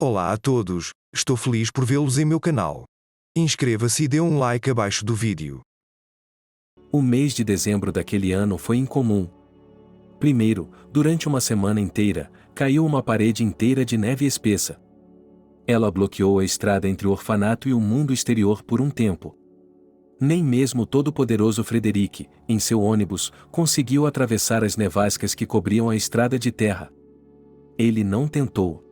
Olá a todos, estou feliz por vê-los em meu canal. Inscreva-se e dê um like abaixo do vídeo. O mês de dezembro daquele ano foi incomum. Primeiro, durante uma semana inteira, caiu uma parede inteira de neve espessa. Ela bloqueou a estrada entre o orfanato e o mundo exterior por um tempo. Nem mesmo o todo-poderoso Frederic, em seu ônibus, conseguiu atravessar as nevascas que cobriam a estrada de terra. Ele não tentou.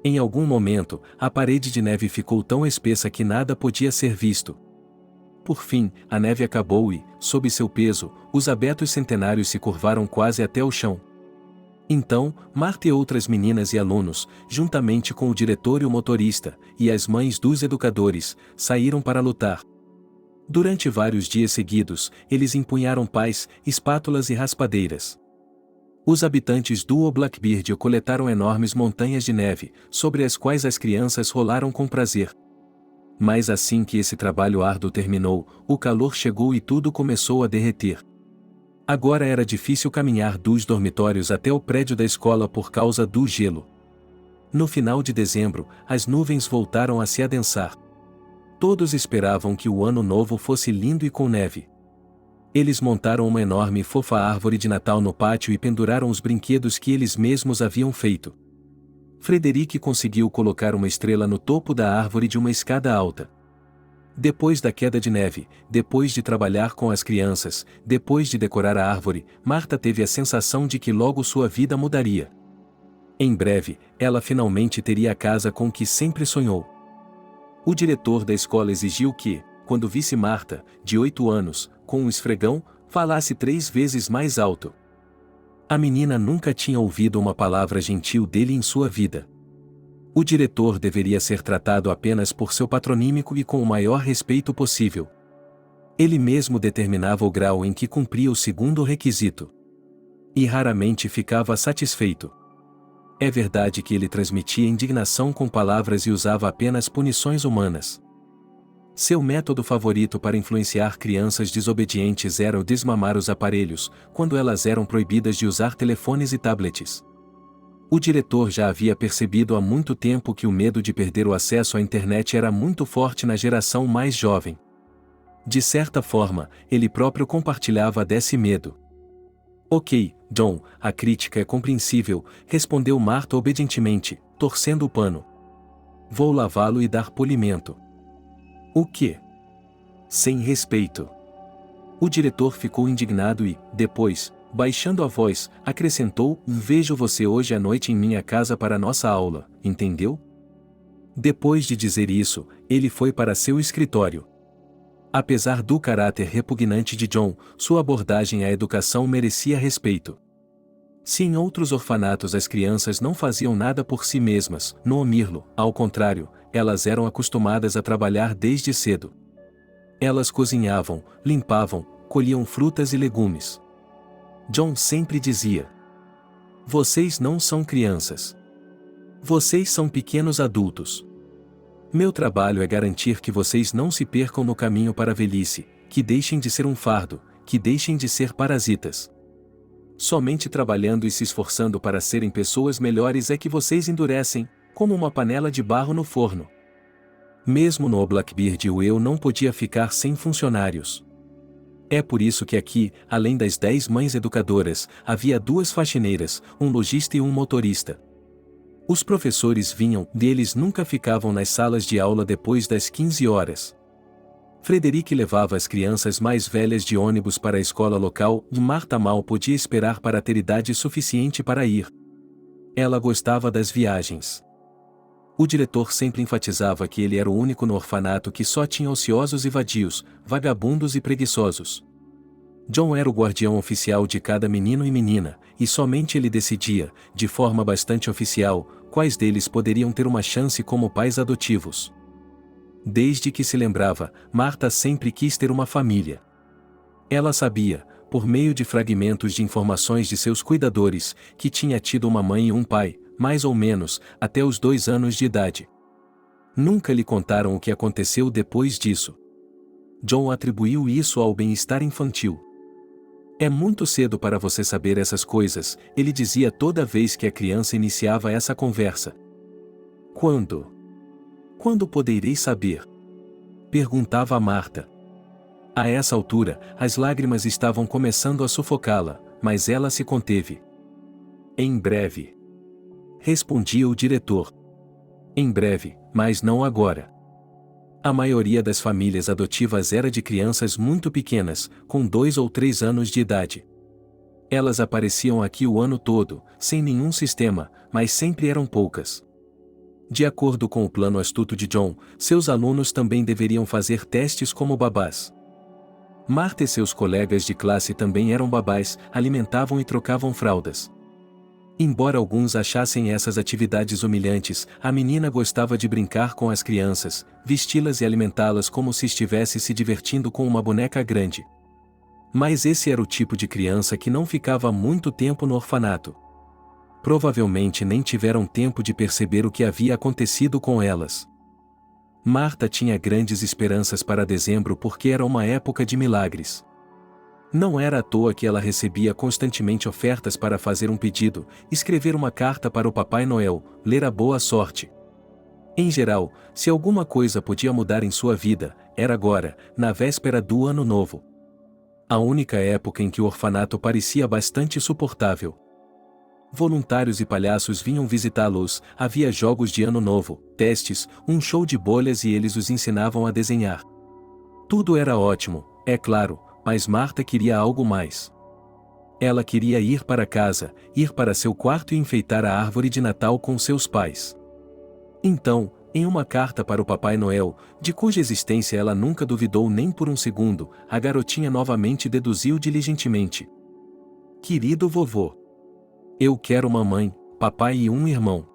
Em algum momento, a parede de neve ficou tão espessa que nada podia ser visto. Por fim, a neve acabou e, sob seu peso, os abetos centenários se curvaram quase até o chão. Então, Marta e outras meninas e alunos, juntamente com o diretor e o motorista, e as mães dos educadores, saíram para lutar. Durante vários dias seguidos, eles empunharam pás, espátulas e raspadeiras. Os habitantes do Blackbeard coletaram enormes montanhas de neve, sobre as quais as crianças rolaram com prazer. Mas assim que esse trabalho árduo terminou, o calor chegou e tudo começou a derreter. Agora era difícil caminhar dos dormitórios até o prédio da escola por causa do gelo. No final de dezembro, as nuvens voltaram a se adensar. Todos esperavam que o ano novo fosse lindo e com neve. Eles montaram uma enorme e fofa árvore de Natal no pátio e penduraram os brinquedos que eles mesmos haviam feito. Frederic conseguiu colocar uma estrela no topo da árvore de uma escada alta. Depois da queda de neve, depois de trabalhar com as crianças, depois de decorar a árvore, Marta teve a sensação de que logo sua vida mudaria. Em breve, ela finalmente teria a casa com que sempre sonhou. O diretor da escola exigiu que, quando visse Marta, de 8 anos, com um esfregão, falasse 3 vezes mais alto. A menina nunca tinha ouvido uma palavra gentil dele em sua vida. O diretor deveria ser tratado apenas por seu patronímico e com o maior respeito possível. Ele mesmo determinava o grau em que cumpria o segundo requisito. E raramente ficava satisfeito. É verdade que ele transmitia indignação com palavras e usava apenas punições humanas. Seu método favorito para influenciar crianças desobedientes era o desmamar os aparelhos, quando elas eram proibidas de usar telefones e tablets. O diretor já havia percebido há muito tempo que o medo de perder o acesso à internet era muito forte na geração mais jovem. De certa forma, ele próprio compartilhava desse medo. Ok, John, a crítica é compreensível, respondeu Marta obedientemente, torcendo o pano. Vou lavá-lo e dar polimento. O quê? Sem respeito. O diretor ficou indignado e, depois, baixando a voz, acrescentou: vejo você hoje à noite em minha casa para nossa aula, entendeu? Depois de dizer isso, ele foi para seu escritório. Apesar do caráter repugnante de John, sua abordagem à educação merecia respeito. Se em outros orfanatos as crianças não faziam nada por si mesmas, no Omirlo, ao contrário, elas eram acostumadas a trabalhar desde cedo. Elas cozinhavam, limpavam, colhiam frutas e legumes. John sempre dizia: vocês não são crianças. Vocês são pequenos adultos. Meu trabalho é garantir que vocês não se percam no caminho para a velhice, que deixem de ser um fardo, que deixem de ser parasitas. Somente trabalhando e se esforçando para serem pessoas melhores é que vocês endurecem, como uma panela de barro no forno. Mesmo no Blackbeard eu não podia ficar sem funcionários. É por isso que aqui, além das 10 mães educadoras, havia 2 faxineiras, um lojista e um motorista. Os professores vinham, eles nunca ficavam nas salas de aula depois das 15 horas. Frederic levava as crianças mais velhas de ônibus para a escola local e Marta mal podia esperar para ter idade suficiente para ir. Ela gostava das viagens. O diretor sempre enfatizava que ele era o único no orfanato que só tinha ociosos e vadios, vagabundos e preguiçosos. John era o guardião oficial de cada menino e menina, e somente ele decidia, de forma bastante oficial, quais deles poderiam ter uma chance como pais adotivos. Desde que se lembrava, Marta sempre quis ter uma família. Ela sabia, por meio de fragmentos de informações de seus cuidadores, que tinha tido uma mãe e um pai, mais ou menos, até os 2 anos de idade. Nunca lhe contaram o que aconteceu depois disso. John atribuiu isso ao bem-estar infantil. É muito cedo para você saber essas coisas, ele dizia toda vez que a criança iniciava essa conversa. Quando? Quando poderei saber? Perguntava Marta. A essa altura, as lágrimas estavam começando a sufocá-la, mas ela se conteve. Em breve. Respondia o diretor. Em breve, mas não agora. A maioria das famílias adotivas era de crianças muito pequenas, com 2 ou 3 anos de idade. Elas apareciam aqui o ano todo, sem nenhum sistema, mas sempre eram poucas. De acordo com o plano astuto de John, seus alunos também deveriam fazer testes como babás. Marta e seus colegas de classe também eram babás, alimentavam e trocavam fraldas. Embora alguns achassem essas atividades humilhantes, a menina gostava de brincar com as crianças, vesti-las e alimentá-las como se estivesse se divertindo com uma boneca grande. Mas esse era o tipo de criança que não ficava muito tempo no orfanato. Provavelmente nem tiveram tempo de perceber o que havia acontecido com elas. Marta tinha grandes esperanças para dezembro porque era uma época de milagres. Não era à toa que ela recebia constantemente ofertas para fazer um pedido, escrever uma carta para o Papai Noel, ler a boa sorte. Em geral, se alguma coisa podia mudar em sua vida, era agora, na véspera do Ano Novo. A única época em que o orfanato parecia bastante suportável. Voluntários e palhaços vinham visitá-los, havia jogos de Ano Novo, testes, um show de bolhas e eles os ensinavam a desenhar. Tudo era ótimo, é claro, mas Marta queria algo mais. Ela queria ir para casa, ir para seu quarto e enfeitar a árvore de Natal com seus pais. Então, em uma carta para o Papai Noel, de cuja existência ela nunca duvidou nem por um segundo, a garotinha novamente deduziu diligentemente: Querido vovô, eu quero mamãe, papai e um irmão.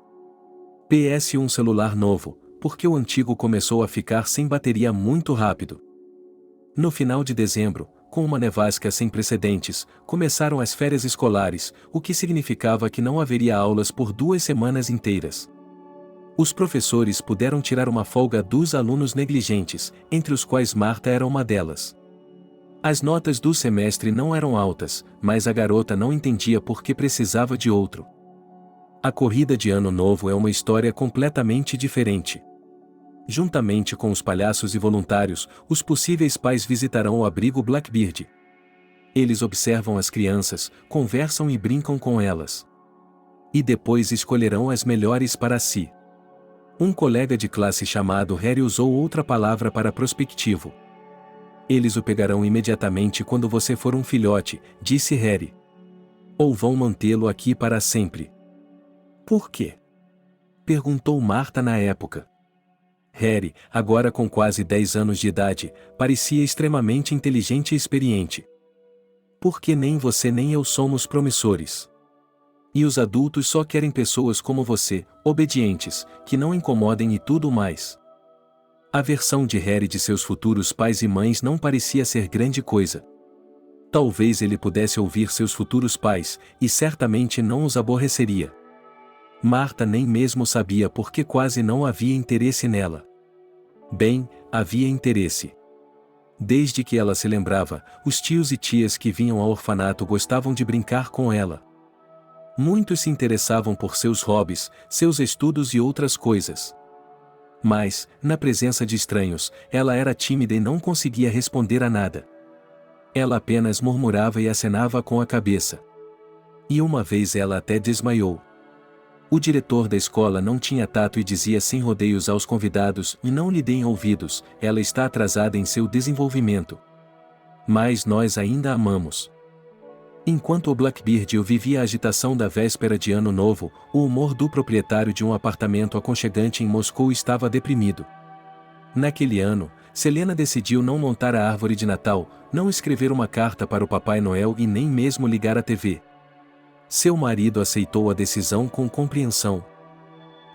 PS um celular novo, porque o antigo começou a ficar sem bateria muito rápido. No final de dezembro, com uma nevasca sem precedentes, começaram as férias escolares, o que significava que não haveria aulas por 2 semanas inteiras. Os professores puderam tirar uma folga dos alunos negligentes, entre os quais Marta era uma delas. As notas do semestre não eram altas, mas a garota não entendia por que precisava de outro. A corrida de Ano Novo é uma história completamente diferente. Juntamente com os palhaços e voluntários, os possíveis pais visitarão o abrigo Blackbird. Eles observam as crianças, conversam e brincam com elas. E depois escolherão as melhores para si. Um colega de classe chamado Harry usou outra palavra para prospectivo. Eles o pegarão imediatamente quando você for um filhote, disse Harry. Ou vão mantê-lo aqui para sempre. Por quê? Perguntou Marta na época. Harry, agora com quase 10 anos de idade, parecia extremamente inteligente e experiente. Porque nem você nem eu somos promissores. E os adultos só querem pessoas como você, obedientes, que não incomodem e tudo mais. A versão de Harry de seus futuros pais e mães não parecia ser grande coisa. Talvez ele pudesse ouvir seus futuros pais, e certamente não os aborreceria. Marta nem mesmo sabia por que quase não havia interesse nela. Bem, havia interesse. Desde que ela se lembrava, os tios e tias que vinham ao orfanato gostavam de brincar com ela. Muitos se interessavam por seus hobbies, seus estudos e outras coisas. Mas, na presença de estranhos, ela era tímida e não conseguia responder a nada. Ela apenas murmurava e acenava com a cabeça. E uma vez ela até desmaiou. O diretor da escola não tinha tato e dizia sem rodeios aos convidados: e não lhe deem ouvidos, ela está atrasada em seu desenvolvimento. Mas nós ainda a amamos. Enquanto o Blackbird vivia a agitação da véspera de Ano Novo, o humor do proprietário de um apartamento aconchegante em Moscou estava deprimido. Naquele ano, Selena decidiu não montar a árvore de Natal, não escrever uma carta para o Papai Noel e nem mesmo ligar a TV. Seu marido aceitou a decisão com compreensão.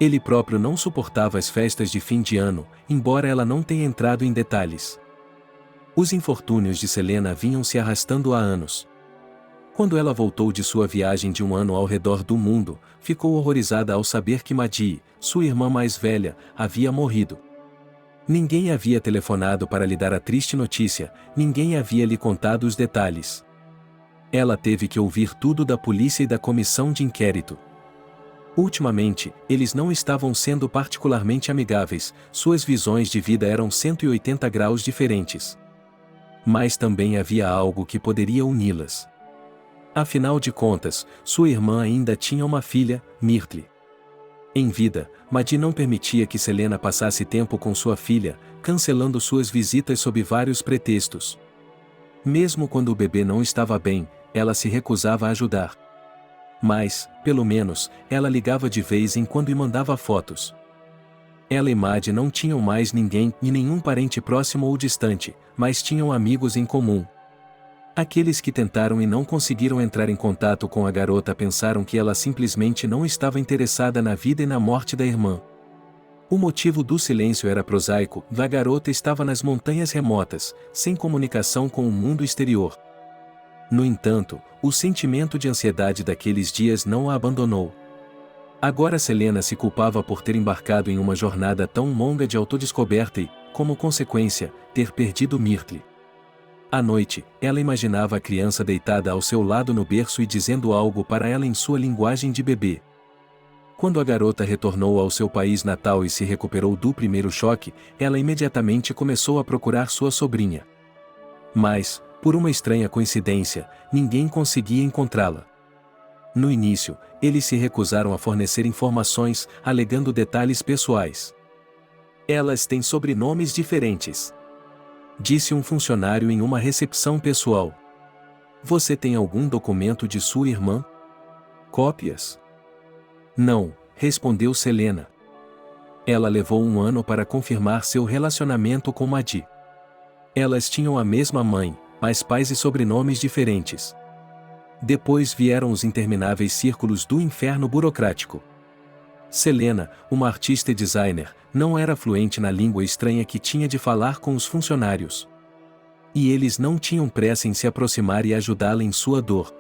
Ele próprio não suportava as festas de fim de ano, embora ela não tenha entrado em detalhes. Os infortúnios de Selena vinham se arrastando há anos. Quando ela voltou de sua viagem de um ano ao redor do mundo, ficou horrorizada ao saber que Maddie, sua irmã mais velha, havia morrido. Ninguém havia telefonado para lhe dar a triste notícia, ninguém havia lhe contado os detalhes. Ela teve que ouvir tudo da polícia e da comissão de inquérito. Ultimamente, eles não estavam sendo particularmente amigáveis, suas visões de vida eram 180 graus diferentes. Mas também havia algo que poderia uni-las. Afinal de contas, sua irmã ainda tinha uma filha, Myrtle. Em vida, Maddie não permitia que Selena passasse tempo com sua filha, cancelando suas visitas sob vários pretextos. Mesmo quando o bebê não estava bem, ela se recusava a ajudar. Mas, pelo menos, ela ligava de vez em quando e mandava fotos. Ela e Maddie não tinham mais ninguém e nenhum parente próximo ou distante, mas tinham amigos em comum. Aqueles que tentaram e não conseguiram entrar em contato com a garota pensaram que ela simplesmente não estava interessada na vida e na morte da irmã. O motivo do silêncio era prosaico: a garota estava nas montanhas remotas, sem comunicação com o mundo exterior. No entanto, o sentimento de ansiedade daqueles dias não a abandonou. Agora Selena se culpava por ter embarcado em uma jornada tão longa de autodescoberta e, como consequência, ter perdido Myrtle. À noite, ela imaginava a criança deitada ao seu lado no berço e dizendo algo para ela em sua linguagem de bebê. Quando a garota retornou ao seu país natal e se recuperou do primeiro choque, ela imediatamente começou a procurar sua sobrinha. Mas, por uma estranha coincidência, ninguém conseguia encontrá-la. No início, eles se recusaram a fornecer informações, alegando detalhes pessoais. Elas têm sobrenomes diferentes, disse um funcionário em uma recepção pessoal. Você tem algum documento de sua irmã? Cópias? Não, respondeu Selena. Ela levou um ano para confirmar seu relacionamento com Maddie. Elas tinham a mesma mãe, mas pais e sobrenomes diferentes. Depois vieram os intermináveis círculos do inferno burocrático. Selena, uma artista e designer, não era fluente na língua estranha que tinha de falar com os funcionários. E eles não tinham pressa em se aproximar e ajudá-la em sua dor.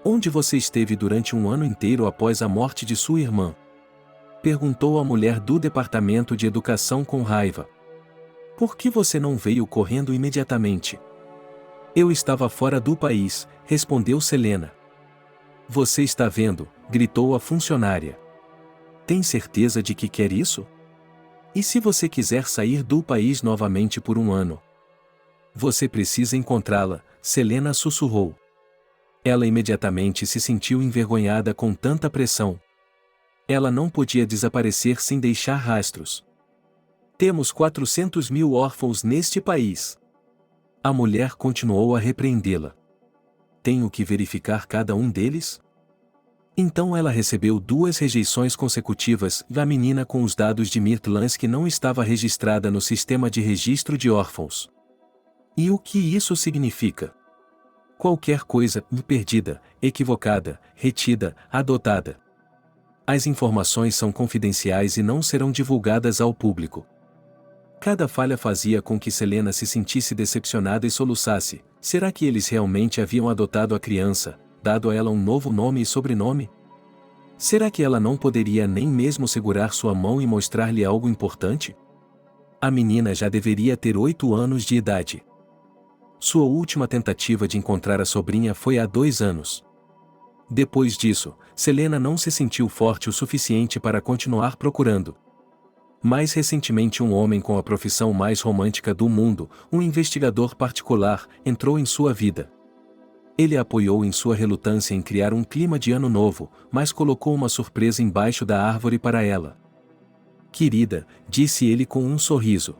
Onde você esteve durante um ano inteiro após a morte de sua irmã? Perguntou a mulher do departamento de educação com raiva. Por que você não veio correndo imediatamente? Eu estava fora do país, respondeu Selena. Você está vendo, gritou a funcionária. Tem certeza de que quer isso? E se você quiser sair do país novamente por um ano? Você precisa encontrá-la, Selena sussurrou. Ela imediatamente se sentiu envergonhada com tanta pressão. Ela não podia desaparecer sem deixar rastros. Temos 400 mil órfãos neste país. A mulher continuou a repreendê-la. Tenho que verificar cada um deles? Então ela recebeu 2 rejeições consecutivas da menina com os dados de Myrtle que não estava registrada no sistema de registro de órfãos. E o que isso significa? Qualquer coisa perdida, equivocada, retida, adotada. As informações são confidenciais e não serão divulgadas ao público. Cada falha fazia com que Selena se sentisse decepcionada e soluçasse. Será que eles realmente haviam adotado a criança, dado a ela um novo nome e sobrenome? Será que ela não poderia nem mesmo segurar sua mão e mostrar-lhe algo importante? A menina já deveria ter 8 anos de idade. Sua última tentativa de encontrar a sobrinha foi há 2 anos. Depois disso, Selena não se sentiu forte o suficiente para continuar procurando. Mais recentemente, um homem com a profissão mais romântica do mundo, um investigador particular, entrou em sua vida. Ele a apoiou em sua relutância em criar um clima de ano novo, mas colocou uma surpresa embaixo da árvore para ela. Querida, disse ele com um sorriso.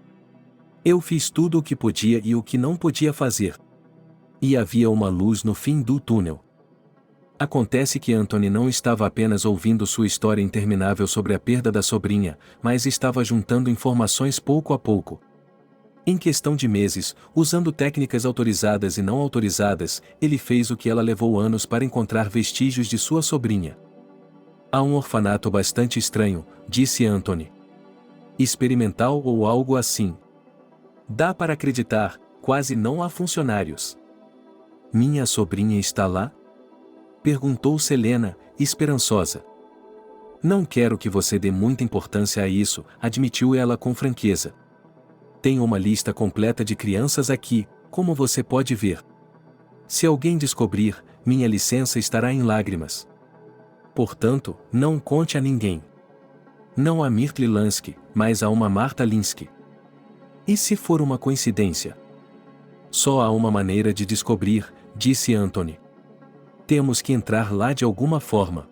Eu fiz tudo o que podia e o que não podia fazer. E havia uma luz no fim do túnel. Acontece que Anthony não estava apenas ouvindo sua história interminável sobre a perda da sobrinha, mas estava juntando informações pouco a pouco. Em questão de meses, usando técnicas autorizadas e não autorizadas, ele fez o que ela levou anos para encontrar vestígios de sua sobrinha. Há um orfanato bastante estranho, disse Anthony. Experimental ou algo assim. Dá para acreditar, quase não há funcionários. Minha sobrinha está lá? Perguntou Selena, esperançosa. Não quero que você dê muita importância a isso, admitiu ela com franqueza. Tenho uma lista completa de crianças aqui, como você pode ver. Se alguém descobrir, minha licença estará em lágrimas. Portanto, não conte a ninguém. Não a Mirtli Lansky, mas a uma Marta Linsky. E se for uma coincidência? Só há uma maneira de descobrir, disse Anthony. Temos que entrar lá de alguma forma.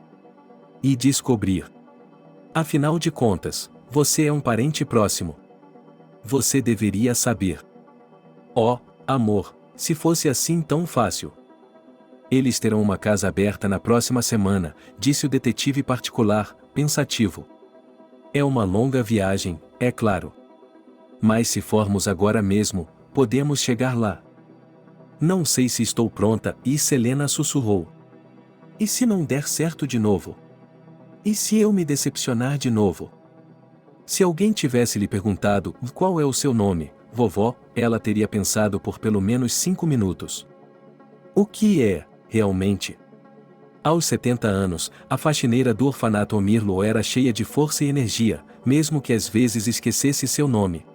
E descobrir. Afinal de contas, você é um parente próximo. Você deveria saber. Oh, amor, se fosse assim tão fácil. Eles terão uma casa aberta na próxima semana, disse o detetive particular, pensativo. É uma longa viagem, é claro. Mas se formos agora mesmo, podemos chegar lá. Não sei se estou pronta, e Selena sussurrou. E se não der certo de novo? E se eu me decepcionar de novo? Se alguém tivesse lhe perguntado qual é o seu nome, vovó, ela teria pensado por pelo menos 5 minutos. O que é, realmente? Aos 70 anos, a faxineira do orfanato Omirlo era cheia de força e energia, mesmo que às vezes esquecesse seu nome.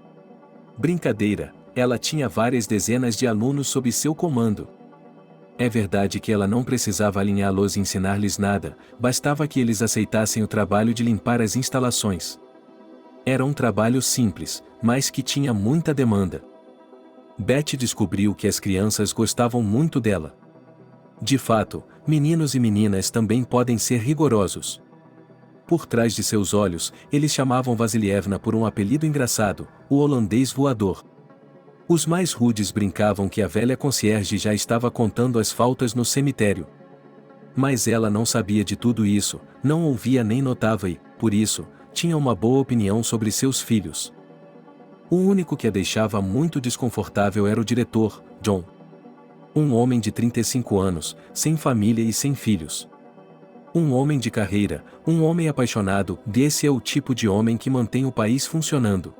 Brincadeira, ela tinha várias dezenas de alunos sob seu comando. É verdade que ela não precisava alinhá-los e ensinar-lhes nada, bastava que eles aceitassem o trabalho de limpar as instalações. Era um trabalho simples, mas que tinha muita demanda. Beth descobriu que as crianças gostavam muito dela. De fato, meninos e meninas também podem ser rigorosos. Por trás de seus olhos, eles chamavam Vasilievna por um apelido engraçado, o holandês voador. Os mais rudes brincavam que a velha concierge já estava contando as faltas no cemitério. Mas ela não sabia de tudo isso, não ouvia nem notava e, por isso, tinha uma boa opinião sobre seus filhos. O único que a deixava muito desconfortável era o diretor, John. Um homem de 35 anos, sem família e sem filhos. Um homem de carreira, um homem apaixonado, esse é o tipo de homem que mantém o país funcionando.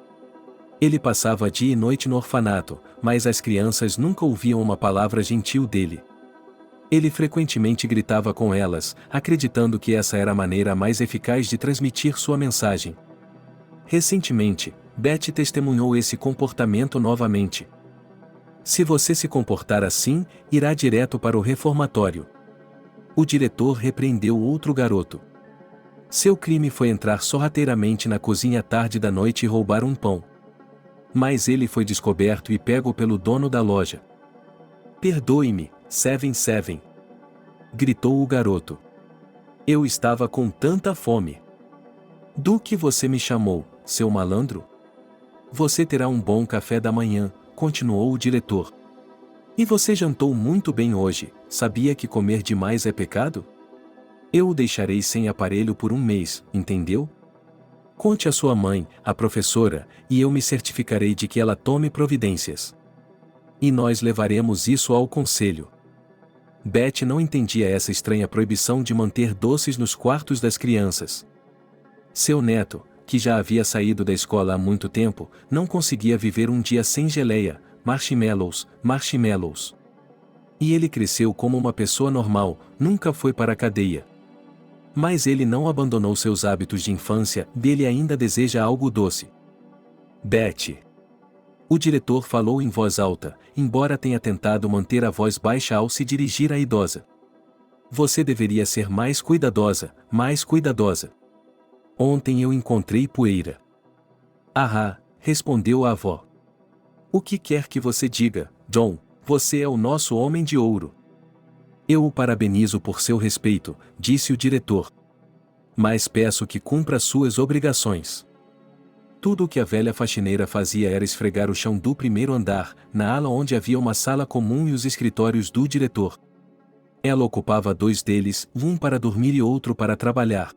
Ele passava dia e noite no orfanato, mas as crianças nunca ouviam uma palavra gentil dele. Ele frequentemente gritava com elas, acreditando que essa era a maneira mais eficaz de transmitir sua mensagem. Recentemente, Beth testemunhou esse comportamento novamente. Se você se comportar assim, irá direto para o reformatório. O diretor repreendeu outro garoto. Seu crime foi entrar sorrateiramente na cozinha tarde da noite e roubar um pão. Mas ele foi descoberto e pego pelo dono da loja. Perdoe-me, Seven, gritou o garoto. Eu estava com tanta fome. Do que você me chamou, seu malandro? Você terá um bom café da manhã, continuou o diretor. E você jantou muito bem hoje, sabia que comer demais é pecado? Eu o deixarei sem aparelho por um mês, entendeu? Conte à sua mãe, a professora, e eu me certificarei de que ela tome providências. E nós levaremos isso ao conselho. Beth não entendia essa estranha proibição de manter doces nos quartos das crianças. Seu neto, que já havia saído da escola há muito tempo, não conseguia viver um dia sem geleia, marshmallows. E ele cresceu como uma pessoa normal, nunca foi para a cadeia. Mas ele não abandonou seus hábitos de infância, dele ainda deseja algo doce. Beth. O diretor falou em voz alta, embora tenha tentado manter a voz baixa ao se dirigir à idosa. Você deveria ser mais cuidadosa, mais cuidadosa. Ontem eu encontrei poeira. Ah, respondeu a avó. O que quer que você diga, John, você é o nosso homem de ouro. Eu o parabenizo por seu respeito, disse o diretor. Mas peço que cumpra suas obrigações. Tudo o que a velha faxineira fazia era esfregar o chão do primeiro andar, na ala onde havia uma sala comum e os escritórios do diretor. Ela ocupava 2 deles, um para dormir e outro para trabalhar.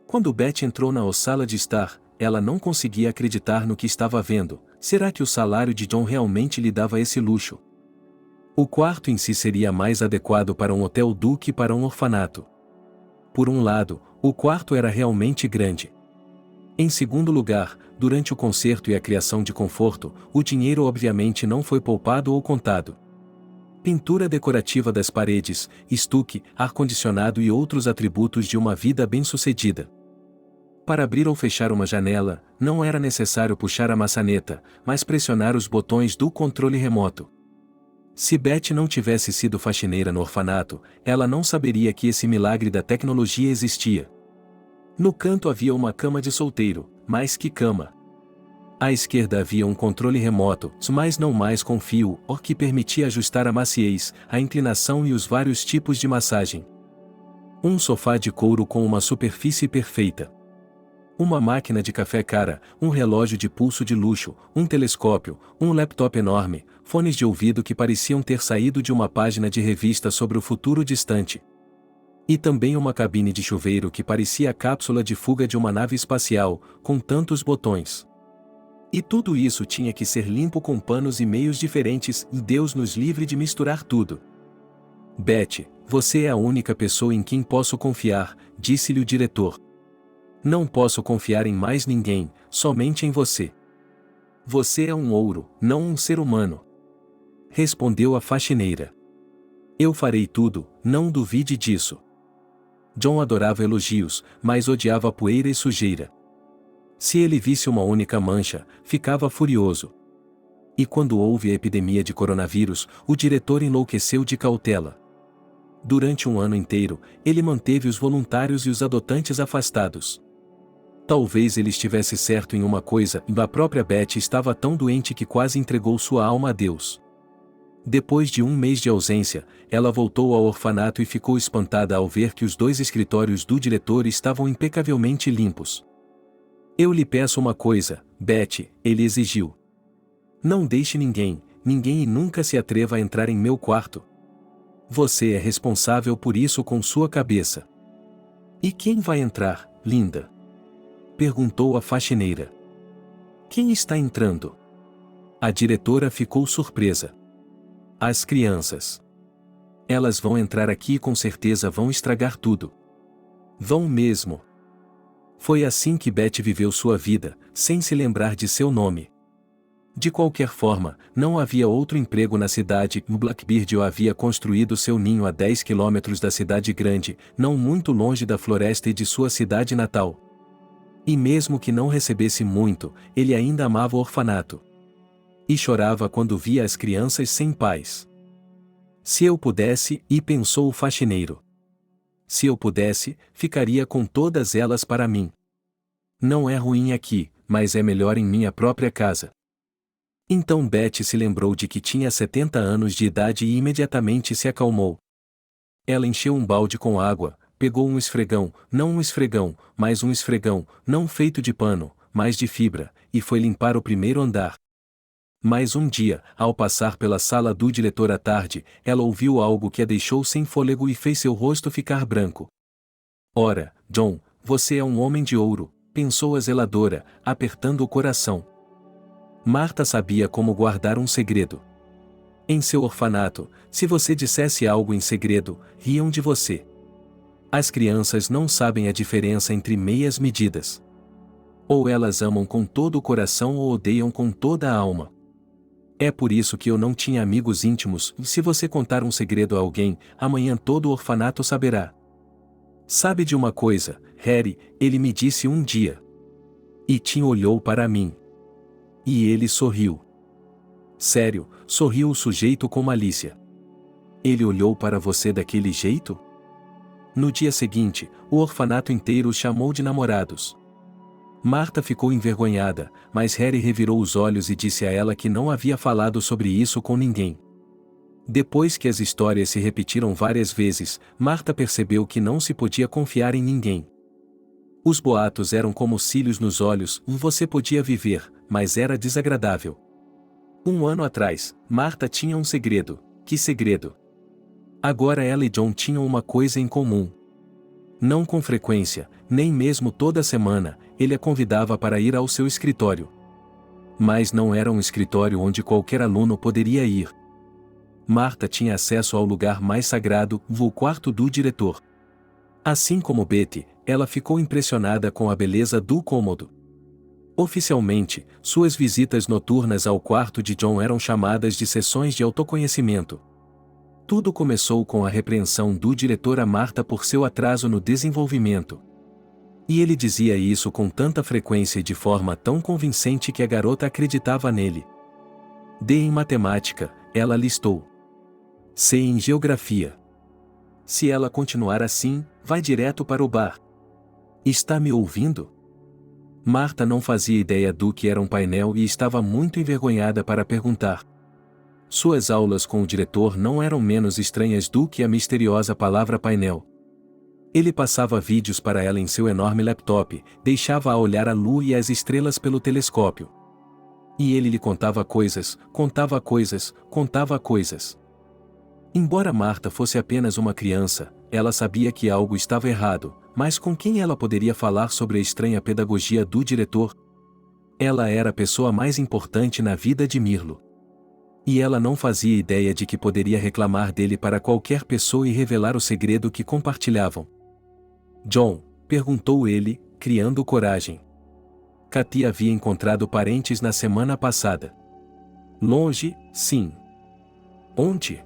Quando Beth entrou na sala de estar, ela não conseguia acreditar no que estava vendo. Será que o salário de John realmente lhe dava esse luxo? O quarto em si seria mais adequado para um hotel do que para um orfanato. Por um lado, o quarto era realmente grande. Em segundo lugar, durante o concerto e a criação de conforto, o dinheiro obviamente não foi poupado ou contado. Pintura decorativa das paredes, estuque, ar-condicionado e outros atributos de uma vida bem-sucedida. Para abrir ou fechar uma janela, não era necessário puxar a maçaneta, mas pressionar os botões do controle remoto. Se Betty não tivesse sido faxineira no orfanato, ela não saberia que esse milagre da tecnologia existia. No canto havia uma cama de solteiro, mais que cama. À esquerda havia um controle remoto, mas não mais com fio, que permitia ajustar a maciez, a inclinação e os vários tipos de massagem. Um sofá de couro com uma superfície perfeita. Uma máquina de café cara, um relógio de pulso de luxo, um telescópio, um laptop enorme, fones de ouvido que pareciam ter saído de uma página de revista sobre o futuro distante. E também uma cabine de chuveiro que parecia a cápsula de fuga de uma nave espacial, com tantos botões. E tudo isso tinha que ser limpo com panos e meios diferentes, e Deus nos livre de misturar tudo. Betty, você é a única pessoa em quem posso confiar, disse-lhe o diretor. Não posso confiar em mais ninguém, somente em você. Você é um ouro, não um ser humano. Respondeu a faxineira. Eu farei tudo, não duvide disso. John adorava elogios, mas odiava poeira e sujeira. Se ele visse uma única mancha, ficava furioso. E quando houve a epidemia de coronavírus, o diretor enlouqueceu de cautela. Durante um ano inteiro, ele manteve os voluntários e os adotantes afastados. Talvez ele estivesse certo em uma coisa, a própria Betty estava tão doente que quase entregou sua alma a Deus. Depois de um mês de ausência, ela voltou ao orfanato e ficou espantada ao ver que os 2 escritórios do diretor estavam impecavelmente limpos. Eu lhe peço uma coisa, Betty, ele exigiu. Não deixe ninguém e nunca se atreva a entrar em meu quarto. Você é responsável por isso com sua cabeça. E quem vai entrar, linda? Perguntou a faxineira. Quem está entrando? A diretora ficou surpresa. As crianças. Elas vão entrar aqui e com certeza vão estragar tudo. Vão mesmo. Foi assim que Betty viveu sua vida, sem se lembrar de seu nome. De qualquer forma, não havia outro emprego na cidade, e Blackbeard havia construído seu ninho a 10 quilômetros da cidade grande, não muito longe da floresta e de sua cidade natal. E mesmo que não recebesse muito, ele ainda amava o orfanato. E chorava quando via as crianças sem pais. Se eu pudesse, e pensou o faxineiro. Se eu pudesse, ficaria com todas elas para mim. Não é ruim aqui, mas é melhor em minha própria casa. Então Betty se lembrou de que tinha 70 anos de idade e imediatamente se acalmou. Ela encheu um balde com água, pegou um esfregão, não um esfregão, mas um esfregão, não feito de pano, mas de fibra, e foi limpar o primeiro andar. Mas um dia, ao passar pela sala do diretor à tarde, ela ouviu algo que a deixou sem fôlego e fez seu rosto ficar branco. Ora, John, você é um homem de ouro, pensou a zeladora, apertando o coração. Marta sabia como guardar um segredo. Em seu orfanato, se você dissesse algo em segredo, riam de você. As crianças não sabem a diferença entre meias medidas. Ou elas amam com todo o coração ou odeiam com toda a alma. É por isso que eu não tinha amigos íntimos, e se você contar um segredo a alguém, amanhã todo o orfanato saberá. Sabe de uma coisa, Harry, ele me disse um dia. E Tim olhou para mim. E ele sorriu. Sério, sorriu o sujeito com malícia. Ele olhou para você daquele jeito? No dia seguinte, o orfanato inteiro os chamou de namorados. Marta ficou envergonhada, mas Harry revirou os olhos e disse a ela que não havia falado sobre isso com ninguém. Depois que as histórias se repetiram várias vezes, Marta percebeu que não se podia confiar em ninguém. Os boatos eram como cílios nos olhos, você podia viver, mas era desagradável. Um ano atrás, Marta tinha um segredo. Que segredo? Agora ela e John tinham uma coisa em comum. Não com frequência, nem mesmo toda semana, ele a convidava para ir ao seu escritório. Mas não era um escritório onde qualquer aluno poderia ir. Marta tinha acesso ao lugar mais sagrado, o quarto do diretor. Assim como Betty, ela ficou impressionada com a beleza do cômodo. Oficialmente, suas visitas noturnas ao quarto de John eram chamadas de sessões de autoconhecimento. Tudo começou com a repreensão do diretor a Marta por seu atraso no desenvolvimento. E ele dizia isso com tanta frequência e de forma tão convincente que a garota acreditava nele. D em matemática, ela listou. C em geografia. Se ela continuar assim, vai direto para o bar. Está me ouvindo? Marta não fazia ideia do que era um painel e estava muito envergonhada para perguntar. Suas aulas com o diretor não eram menos estranhas do que a misteriosa palavra painel. Ele passava vídeos para ela em seu enorme laptop, deixava-a olhar a lua e as estrelas pelo telescópio. E ele lhe contava coisas, contava coisas, contava coisas. Embora Marta fosse apenas uma criança, ela sabia que algo estava errado, mas com quem ela poderia falar sobre a estranha pedagogia do diretor? Ela era a pessoa mais importante na vida de Mirlo. E ela não fazia ideia de que poderia reclamar dele para qualquer pessoa e revelar o segredo que compartilhavam. John, perguntou ele, criando coragem. Katy havia encontrado parentes na semana passada. Longe, sim. Onde?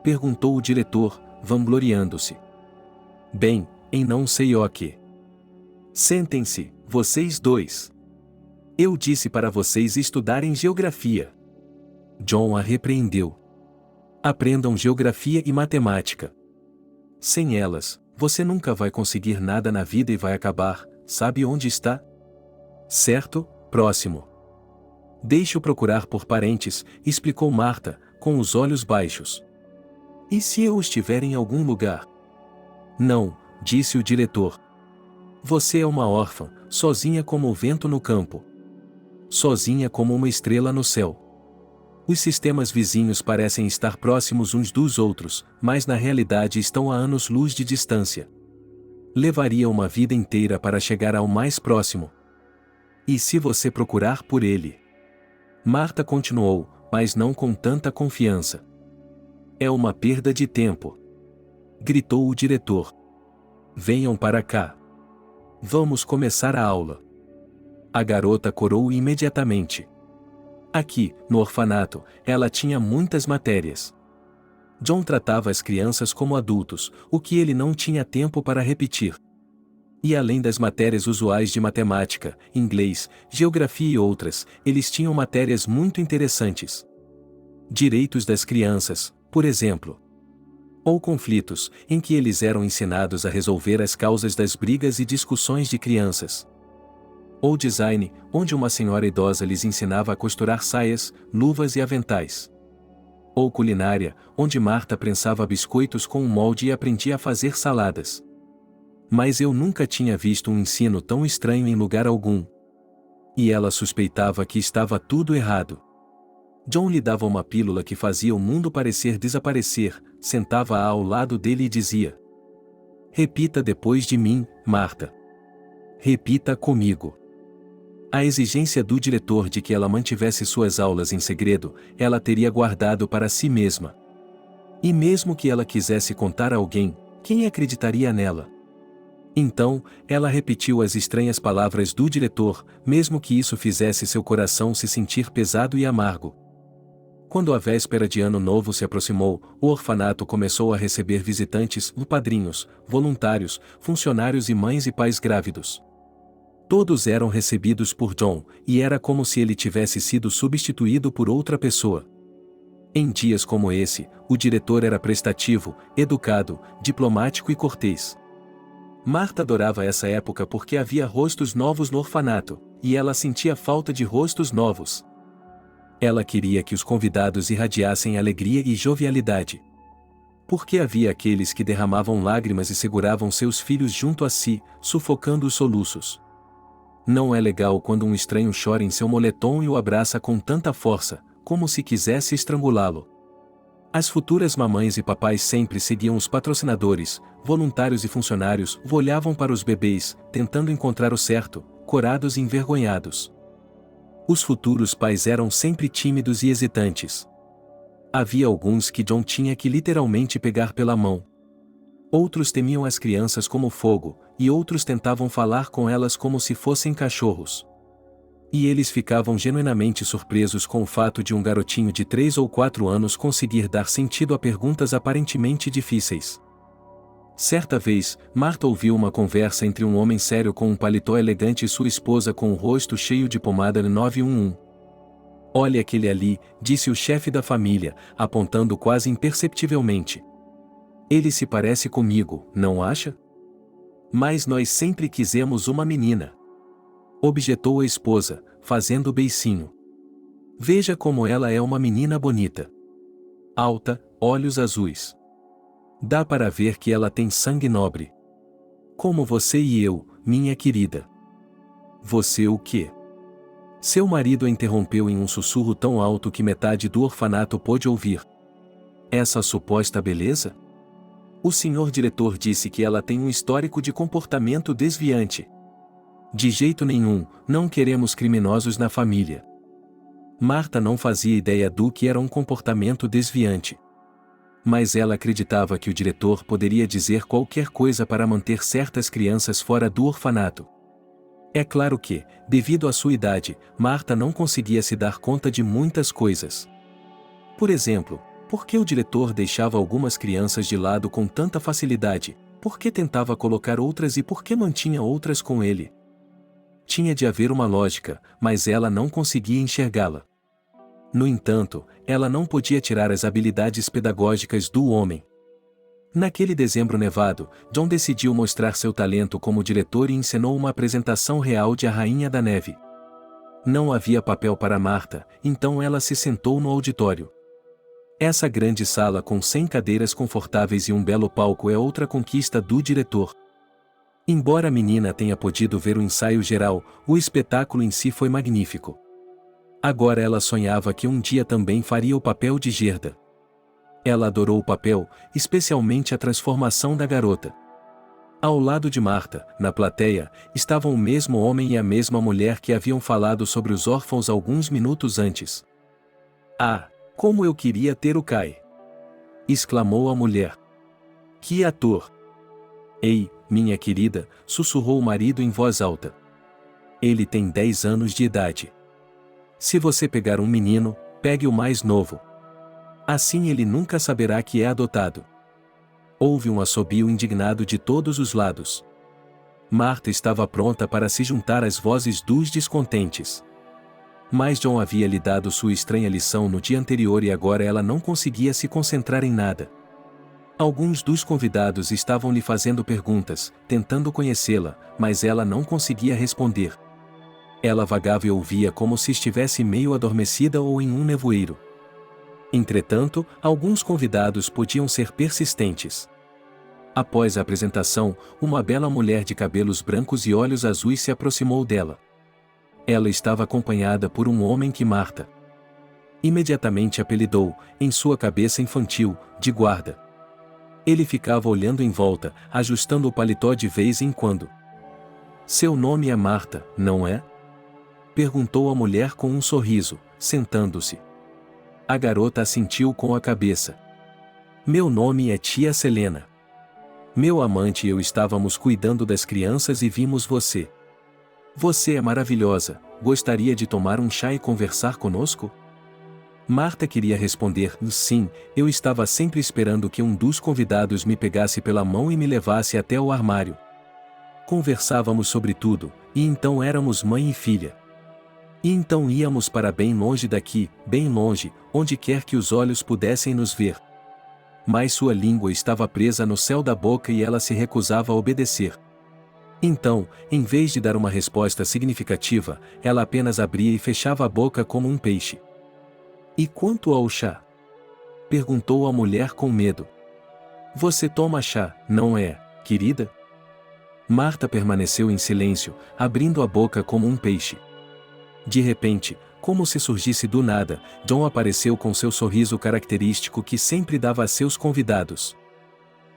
Perguntou o diretor, vangloriando-se. Bem, em não sei o que. Sentem-se, vocês dois. Eu disse para vocês estudarem geografia. John a repreendeu. Aprendam geografia e matemática. Sem elas, você nunca vai conseguir nada na vida e vai acabar, sabe onde está? Certo, próximo. Deixe-o procurar por parentes, explicou Marta, com os olhos baixos. E se eu estiver em algum lugar? Não, disse o diretor. Você é uma órfã, sozinha como o vento no campo. Sozinha como uma estrela no céu. Os sistemas vizinhos parecem estar próximos uns dos outros, mas na realidade estão a anos-luz de distância. Levaria uma vida inteira para chegar ao mais próximo. E se você procurar por ele? Marta continuou, mas não com tanta confiança. É uma perda de tempo. Gritou o diretor. Venham para cá. Vamos começar a aula. A garota corou imediatamente. Aqui, no orfanato, ela tinha muitas matérias. John tratava as crianças como adultos, o que ele não tinha tempo para repetir. E além das matérias usuais de matemática, inglês, geografia e outras, eles tinham matérias muito interessantes. Direitos das crianças, por exemplo. Ou conflitos, em que eles eram ensinados a resolver as causas das brigas e discussões de crianças. Ou design, onde uma senhora idosa lhes ensinava a costurar saias, luvas e aventais. Ou culinária, onde Marta prensava biscoitos com um molde e aprendia a fazer saladas. Mas eu nunca tinha visto um ensino tão estranho em lugar algum. E ela suspeitava que estava tudo errado. John lhe dava uma pílula que fazia o mundo parecer desaparecer, sentava-a ao lado dele e dizia: repita depois de mim, Marta. Repita comigo. A exigência do diretor de que ela mantivesse suas aulas em segredo, ela teria guardado para si mesma. E mesmo que ela quisesse contar a alguém, quem acreditaria nela? Então, ela repetiu as estranhas palavras do diretor, mesmo que isso fizesse seu coração se sentir pesado e amargo. Quando a véspera de Ano Novo se aproximou, o orfanato começou a receber visitantes, padrinhos, voluntários, funcionários e mães e pais grávidos. Todos eram recebidos por John, e era como se ele tivesse sido substituído por outra pessoa. Em dias como esse, o diretor era prestativo, educado, diplomático e cortês. Marta adorava essa época porque havia rostos novos no orfanato, e ela sentia falta de rostos novos. Ela queria que os convidados irradiassem alegria e jovialidade. Porque havia aqueles que derramavam lágrimas e seguravam seus filhos junto a si, sufocando os soluços. Não é legal quando um estranho chora em seu moletom e o abraça com tanta força, como se quisesse estrangulá-lo. As futuras mamães e papais sempre seguiam os patrocinadores, voluntários e funcionários, olhavam para os bebês, tentando encontrar o certo, corados e envergonhados. Os futuros pais eram sempre tímidos e hesitantes. Havia alguns que John tinha que literalmente pegar pela mão. Outros temiam as crianças como fogo, e outros tentavam falar com elas como se fossem cachorros. E eles ficavam genuinamente surpresos com o fato de um garotinho de 3 ou 4 anos conseguir dar sentido a perguntas aparentemente difíceis. Certa vez, Marta ouviu uma conversa entre um homem sério com um paletó elegante e sua esposa com o rosto cheio de pomada 911. Olha aquele ali, disse o chefe da família, apontando quase imperceptivelmente. Ele se parece comigo, não acha? Mas nós sempre quisemos uma menina. Objetou a esposa, fazendo beicinho. Veja como ela é uma menina bonita. Alta, olhos azuis. Dá para ver que ela tem sangue nobre. Como você e eu, minha querida. Você o quê? Seu marido a interrompeu em um sussurro tão alto que metade do orfanato pôde ouvir. Essa suposta beleza? O senhor diretor disse que ela tem um histórico de comportamento desviante. De jeito nenhum, não queremos criminosos na família. Marta não fazia ideia do que era um comportamento desviante. Mas ela acreditava que o diretor poderia dizer qualquer coisa para manter certas crianças fora do orfanato. É claro que, devido à sua idade, Marta não conseguia se dar conta de muitas coisas. Por exemplo, por que o diretor deixava algumas crianças de lado com tanta facilidade? Por que tentava colocar outras e por que mantinha outras com ele? Tinha de haver uma lógica, mas ela não conseguia enxergá-la. No entanto, ela não podia tirar as habilidades pedagógicas do homem. Naquele dezembro nevado, John decidiu mostrar seu talento como diretor e encenou uma apresentação real de A Rainha da Neve. Não havia papel para Marta, então ela se sentou no auditório. Essa grande sala com 100 cadeiras confortáveis e um belo palco é outra conquista do diretor. Embora a menina tenha podido ver o ensaio geral, o espetáculo em si foi magnífico. Agora ela sonhava que um dia também faria o papel de Gerda. Ela adorou o papel, especialmente a transformação da garota. Ao lado de Marta, na plateia, estavam o mesmo homem e a mesma mulher que haviam falado sobre os órfãos alguns minutos antes. Ah, como eu queria ter o Kai! Exclamou a mulher. Que ator! Ei, minha querida, sussurrou o marido em voz alta. Ele tem 10 anos de idade. Se você pegar um menino, pegue o mais novo. Assim ele nunca saberá que é adotado. Houve um assobio indignado de todos os lados. Marta estava pronta para se juntar às vozes dos descontentes. Mas John havia lhe dado sua estranha lição no dia anterior e agora ela não conseguia se concentrar em nada. Alguns dos convidados estavam lhe fazendo perguntas, tentando conhecê-la, mas ela não conseguia responder. Ela vagava e ouvia como se estivesse meio adormecida ou em um nevoeiro. Entretanto, alguns convidados podiam ser persistentes. Após a apresentação, uma bela mulher de cabelos brancos e olhos azuis se aproximou dela. Ela estava acompanhada por um homem que Marta imediatamente apelidou, em sua cabeça infantil, de guarda. Ele ficava olhando em volta, ajustando o paletó de vez em quando. Seu nome é Marta, não é? Perguntou a mulher com um sorriso, sentando-se. A garota assentiu com a cabeça. Meu nome é tia Selena. Meu amante e eu estávamos cuidando das crianças e vimos você. Você é maravilhosa, gostaria de tomar um chá e conversar conosco? Marta queria responder, sim, eu estava sempre esperando que um dos convidados me pegasse pela mão e me levasse até o armário. Conversávamos sobre tudo, e então éramos mãe e filha. E então íamos para bem longe daqui, bem longe, onde quer que os olhos pudessem nos ver. Mas sua língua estava presa no céu da boca e ela se recusava a obedecer. Então, em vez de dar uma resposta significativa, ela apenas abria e fechava a boca como um peixe. E quanto ao chá? Perguntou a mulher com medo. Você toma chá, não é, querida? Marta permaneceu em silêncio, abrindo a boca como um peixe. De repente, como se surgisse do nada, John apareceu com seu sorriso característico que sempre dava a seus convidados.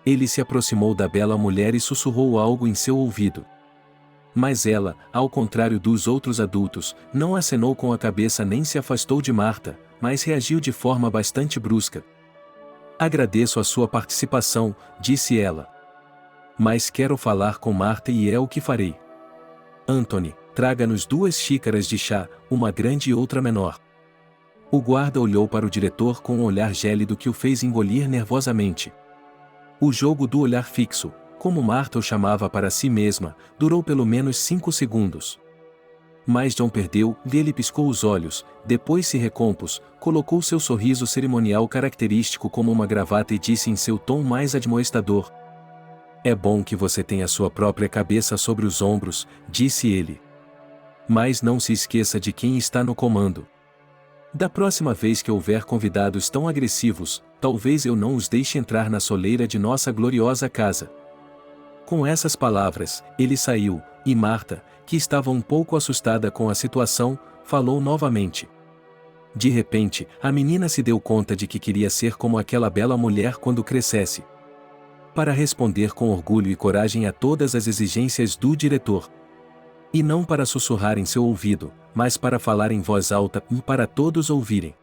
Ele se aproximou da bela mulher e sussurrou algo em seu ouvido. Mas ela, ao contrário dos outros adultos, não acenou com a cabeça nem se afastou de Marta, mas reagiu de forma bastante brusca. Agradeço a sua participação, disse ela. Mas quero falar com Marta e é o que farei. Anthony, traga-nos 2 xícaras de chá, uma grande e outra menor. O guarda olhou para o diretor com um olhar gélido que o fez engolir nervosamente. O jogo do olhar fixo, como Marta o chamava para si mesma, durou pelo menos 5 segundos. Mas John perdeu, ele piscou os olhos, depois se recompôs, colocou seu sorriso cerimonial característico como uma gravata e disse em seu tom mais admoestador: "É bom que você tenha sua própria cabeça sobre os ombros", disse ele. "Mas não se esqueça de quem está no comando. Da próxima vez que houver convidados tão agressivos, talvez eu não os deixe entrar na soleira de nossa gloriosa casa." Com essas palavras, ele saiu, e Marta, que estava um pouco assustada com a situação, falou novamente. De repente, a menina se deu conta de que queria ser como aquela bela mulher quando crescesse. Para responder com orgulho e coragem a todas as exigências do diretor. E não para sussurrar em seu ouvido, mas para falar em voz alta e para todos ouvirem.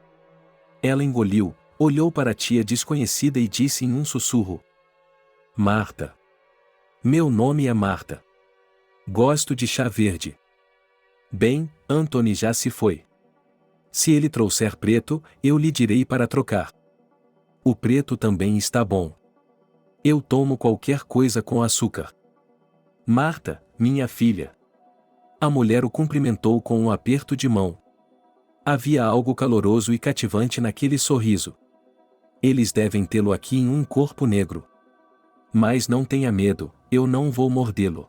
Ela engoliu, olhou para a tia desconhecida e disse em um sussurro: "Marta. Meu nome é Marta. Gosto de chá verde." "Bem, Anthony já se foi. Se ele trouxer preto, eu lhe direi para trocar." "O preto também está bom. Eu tomo qualquer coisa com açúcar." "Marta, minha filha." A mulher o cumprimentou com um aperto de mão. Havia algo caloroso e cativante naquele sorriso. "Eles devem tê-lo aqui em um corpo negro. Mas não tenha medo, eu não vou mordê-lo.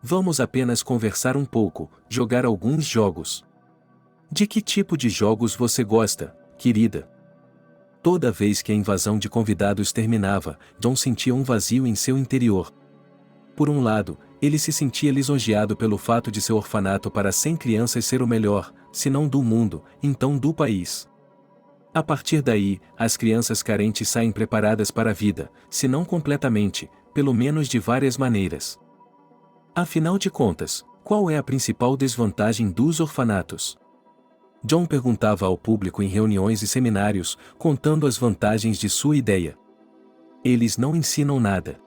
Vamos apenas conversar um pouco, jogar alguns jogos." "De que tipo de jogos você gosta, querida?" Toda vez que a invasão de convidados terminava, John sentia um vazio em seu interior. Por um lado, ele se sentia lisonjeado pelo fato de seu orfanato para 100 crianças ser o melhor, se não do mundo, então do país. A partir daí, as crianças carentes saem preparadas para a vida, se não completamente, pelo menos de várias maneiras. Afinal de contas, qual é a principal desvantagem dos orfanatos? John perguntava ao público em reuniões e seminários, contando as vantagens de sua ideia. "Eles não ensinam nada.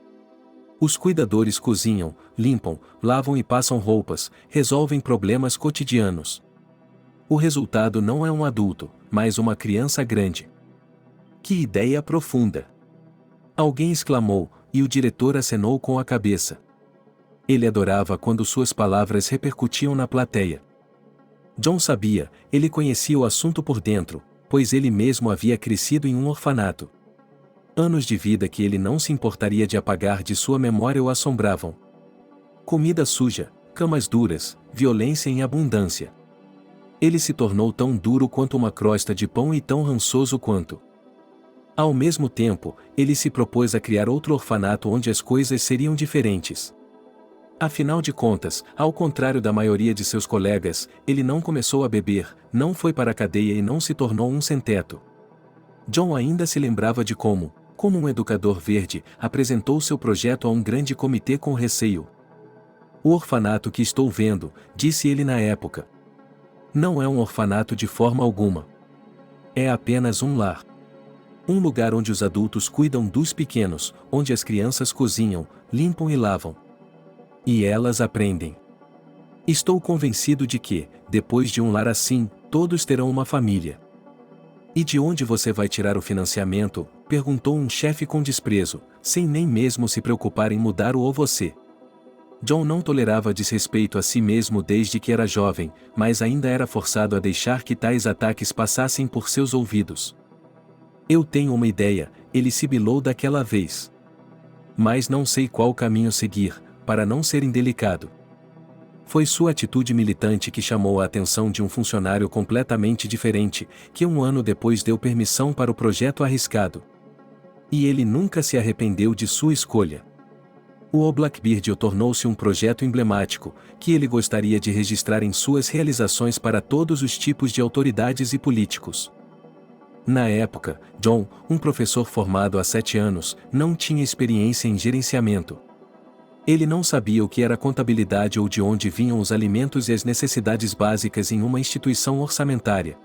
Os cuidadores cozinham, limpam, lavam e passam roupas, resolvem problemas cotidianos. O resultado não é um adulto, mas uma criança grande." "Que ideia profunda!" alguém exclamou, e o diretor acenou com a cabeça. Ele adorava quando suas palavras repercutiam na plateia. John sabia, ele conhecia o assunto por dentro, pois ele mesmo havia crescido em um orfanato. Anos de vida que ele não se importaria de apagar de sua memória o assombravam. Comida suja, camas duras, violência em abundância. Ele se tornou tão duro quanto uma crosta de pão e tão rançoso quanto. Ao mesmo tempo, ele se propôs a criar outro orfanato onde as coisas seriam diferentes. Afinal de contas, ao contrário da maioria de seus colegas, ele não começou a beber, não foi para a cadeia e não se tornou um sem-teto. John ainda se lembrava de como um educador verde, apresentou seu projeto a um grande comitê com receio. "O orfanato que estou vendo", disse ele na época, "não é um orfanato de forma alguma. É apenas um lar. Um lugar onde os adultos cuidam dos pequenos, onde as crianças cozinham, limpam e lavam. E elas aprendem. Estou convencido de que, depois de um lar assim, todos terão uma família." "E de onde você vai tirar o financiamento?", perguntou um chefe com desprezo, sem nem mesmo se preocupar em mudar o você. John não tolerava desrespeito a si mesmo desde que era jovem, mas ainda era forçado a deixar que tais ataques passassem por seus ouvidos. "Eu tenho uma ideia", ele sibilou daquela vez. "Mas não sei qual caminho seguir, para não ser indelicado." Foi sua atitude militante que chamou a atenção de um funcionário completamente diferente, que um ano depois deu permissão para o projeto arriscado. E ele nunca se arrependeu de sua escolha. O Blackbeard tornou-se um projeto emblemático, que ele gostaria de registrar em suas realizações para todos os tipos de autoridades e políticos. Na época, John, um professor formado há 7 anos, não tinha experiência em gerenciamento. Ele não sabia o que era contabilidade ou de onde vinham os alimentos e as necessidades básicas em uma instituição orçamentária.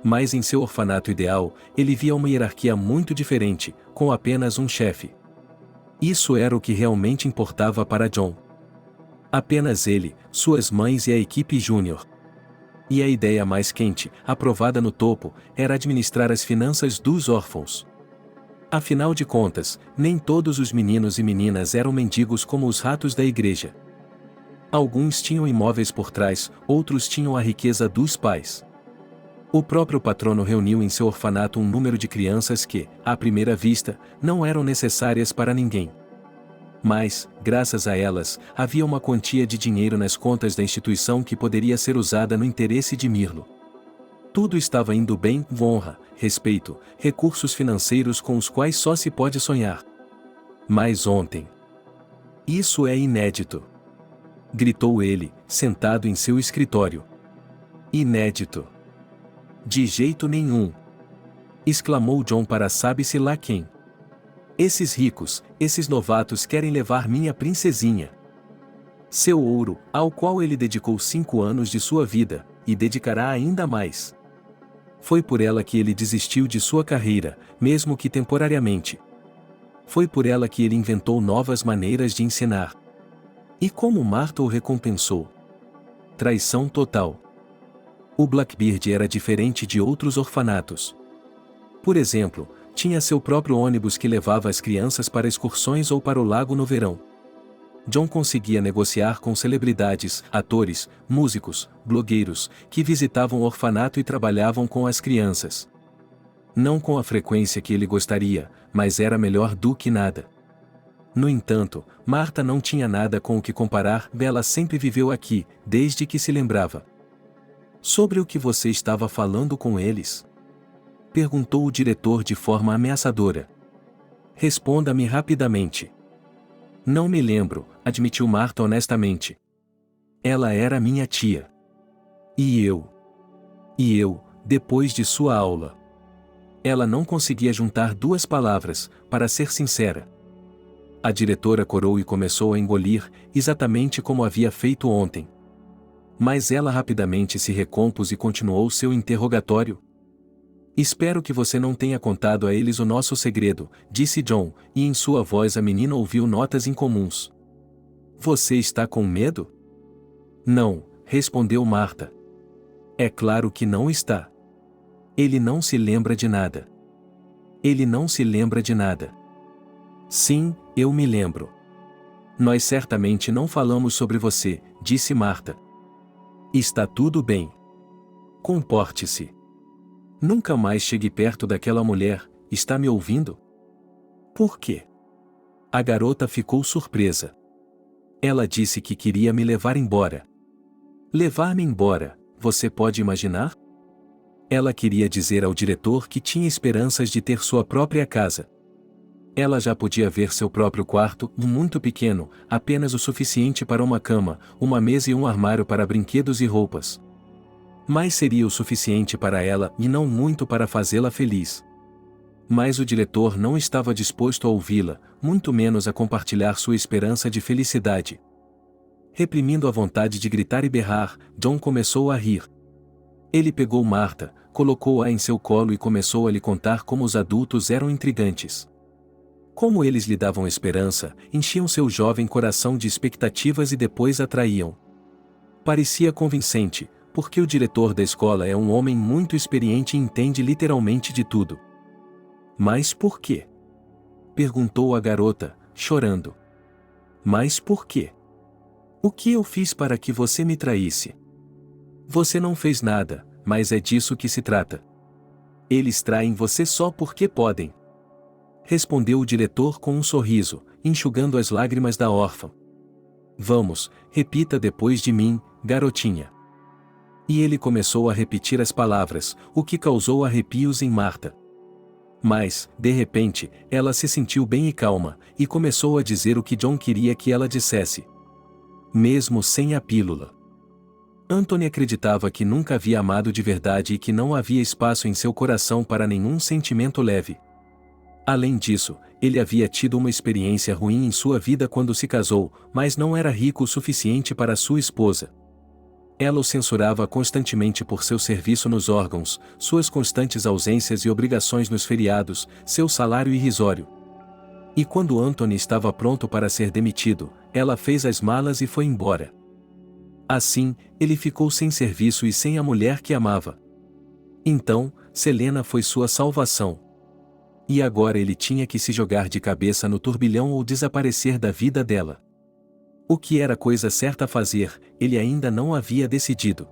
Mas em seu orfanato ideal, ele via uma hierarquia muito diferente, com apenas um chefe. Isso era o que realmente importava para John. Apenas ele, suas mães e a equipe júnior. E a ideia mais quente, aprovada no topo, era administrar as finanças dos órfãos. Afinal de contas, nem todos os meninos e meninas eram mendigos como os ratos da igreja. Alguns tinham imóveis por trás, outros tinham a riqueza dos pais. O próprio patrono reuniu em seu orfanato um número de crianças que, à primeira vista, não eram necessárias para ninguém. Mas, graças a elas, havia uma quantia de dinheiro nas contas da instituição que poderia ser usada no interesse de Mirlo. Tudo estava indo bem, honra, respeito, recursos financeiros com os quais só se pode sonhar. Mas ontem. Isso é inédito. Gritou ele, sentado em seu escritório. Inédito. De jeito nenhum. Exclamou John para sabe-se lá quem. Esses ricos, esses novatos querem levar minha princesinha. Seu ouro, ao qual ele dedicou 5 anos de sua vida, e dedicará ainda mais. Foi por ela que ele desistiu de sua carreira, mesmo que temporariamente. Foi por ela que ele inventou novas maneiras de ensinar. E como Martha o recompensou? Traição total. O Blackbeard era diferente de outros orfanatos. Por exemplo, tinha seu próprio ônibus que levava as crianças para excursões ou para o lago no verão. John conseguia negociar com celebridades, atores, músicos, blogueiros, que visitavam o orfanato e trabalhavam com as crianças. Não com a frequência que ele gostaria, mas era melhor do que nada. No entanto, Martha não tinha nada com o que comparar, ela sempre viveu aqui, desde que se lembrava. Sobre o que você estava falando com eles? Perguntou o diretor de forma ameaçadora. Responda-me rapidamente. Não me lembro, admitiu Martha honestamente. Ela era minha tia. E eu, depois de sua aula. Ela não conseguia juntar 2 palavras, para ser sincera. A diretora corou e começou a engolir, exatamente como havia feito ontem. Mas ela rapidamente se recompôs e continuou seu interrogatório. Espero que você não tenha contado a eles o nosso segredo, disse John, e em sua voz a menina ouviu notas incomuns. Você está com medo? Não, respondeu Martha. É claro que não está. Ele não se lembra de nada. Ele não se lembra de nada. Sim, eu me lembro. Nós certamente não falamos sobre você, disse Martha. Está tudo bem. Comporte-se. Nunca mais chegue perto daquela mulher, está me ouvindo? Por quê? A garota ficou surpresa. Ela disse que queria me levar embora. Levar-me embora, você pode imaginar? Ela queria dizer ao diretor que tinha esperanças de ter sua própria casa. Ela já podia ver seu próprio quarto, muito pequeno, apenas o suficiente para uma cama, uma mesa e um armário para brinquedos e roupas. Mas seria o suficiente para ela e não muito para fazê-la feliz. Mas o diretor não estava disposto a ouvi-la, muito menos a compartilhar sua esperança de felicidade. Reprimindo a vontade de gritar e berrar, John começou a rir. Ele pegou Martha, colocou-a em seu colo e começou a lhe contar como os adultos eram intrigantes. Como eles lhe davam esperança, enchiam seu jovem coração de expectativas e depois atraíam. Parecia convincente, porque o diretor da escola é um homem muito experiente e entende literalmente de tudo. Mas por quê? Perguntou a garota, chorando. Mas por quê? O que eu fiz para que você me traísse? Você não fez nada, mas é disso que se trata. Eles traem você só porque podem. Respondeu o diretor com um sorriso, enxugando as lágrimas da órfã. Vamos, repita depois de mim, garotinha. E ele começou a repetir as palavras, o que causou arrepios em Martha. Mas, de repente, ela se sentiu bem e calma, e começou a dizer o que John queria que ela dissesse. Mesmo sem a pílula. Anthony acreditava que nunca havia amado de verdade e que não havia espaço em seu coração para nenhum sentimento leve. Além disso, ele havia tido uma experiência ruim em sua vida quando se casou, mas não era rico o suficiente para sua esposa. Ela o censurava constantemente por seu serviço nos órgãos, suas constantes ausências e obrigações nos feriados, seu salário irrisório. E quando Anthony estava pronto para ser demitido, ela fez as malas e foi embora. Assim, ele ficou sem serviço e sem a mulher que amava. Então, Selena foi sua salvação. E agora ele tinha que se jogar de cabeça no turbilhão ou desaparecer da vida dela. O que era coisa certa a fazer, ele ainda não havia decidido.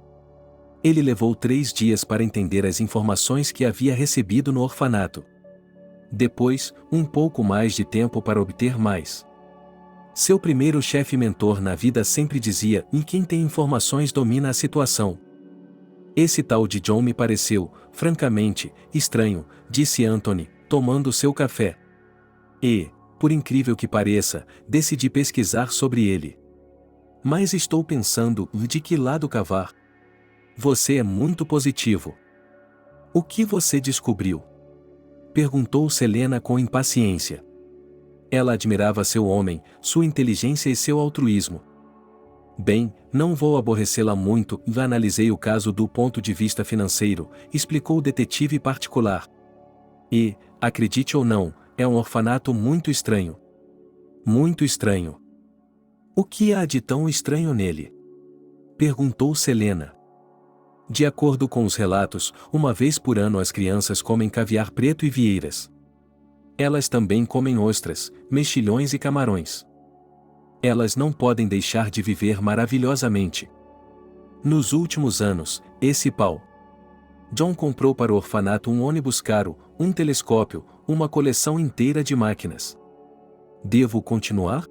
Ele levou 3 dias para entender as informações que havia recebido no orfanato. Depois, um pouco mais de tempo para obter mais. Seu primeiro chefe mentor na vida sempre dizia: quem tem informações domina a situação. Esse tal de John me pareceu, francamente, estranho, disse Anthony, tomando seu café. E, por incrível que pareça, decidi pesquisar sobre ele. Mas estou pensando, de que lado cavar? Você é muito positivo. O que você descobriu? Perguntou Selena com impaciência. Ela admirava seu homem, sua inteligência e seu altruísmo. Bem, não vou aborrecê-la muito, analisei o caso do ponto de vista financeiro, explicou o detetive particular. E, acredite ou não, é um orfanato muito estranho. Muito estranho. O que há de tão estranho nele? Perguntou Selena. De acordo com os relatos, uma vez por ano as crianças comem caviar preto e vieiras. Elas também comem ostras, mexilhões e camarões. Elas não podem deixar de viver maravilhosamente. Nos últimos anos, esse pau. John comprou para o orfanato um ônibus caro, um telescópio, uma coleção inteira de máquinas. Devo continuar?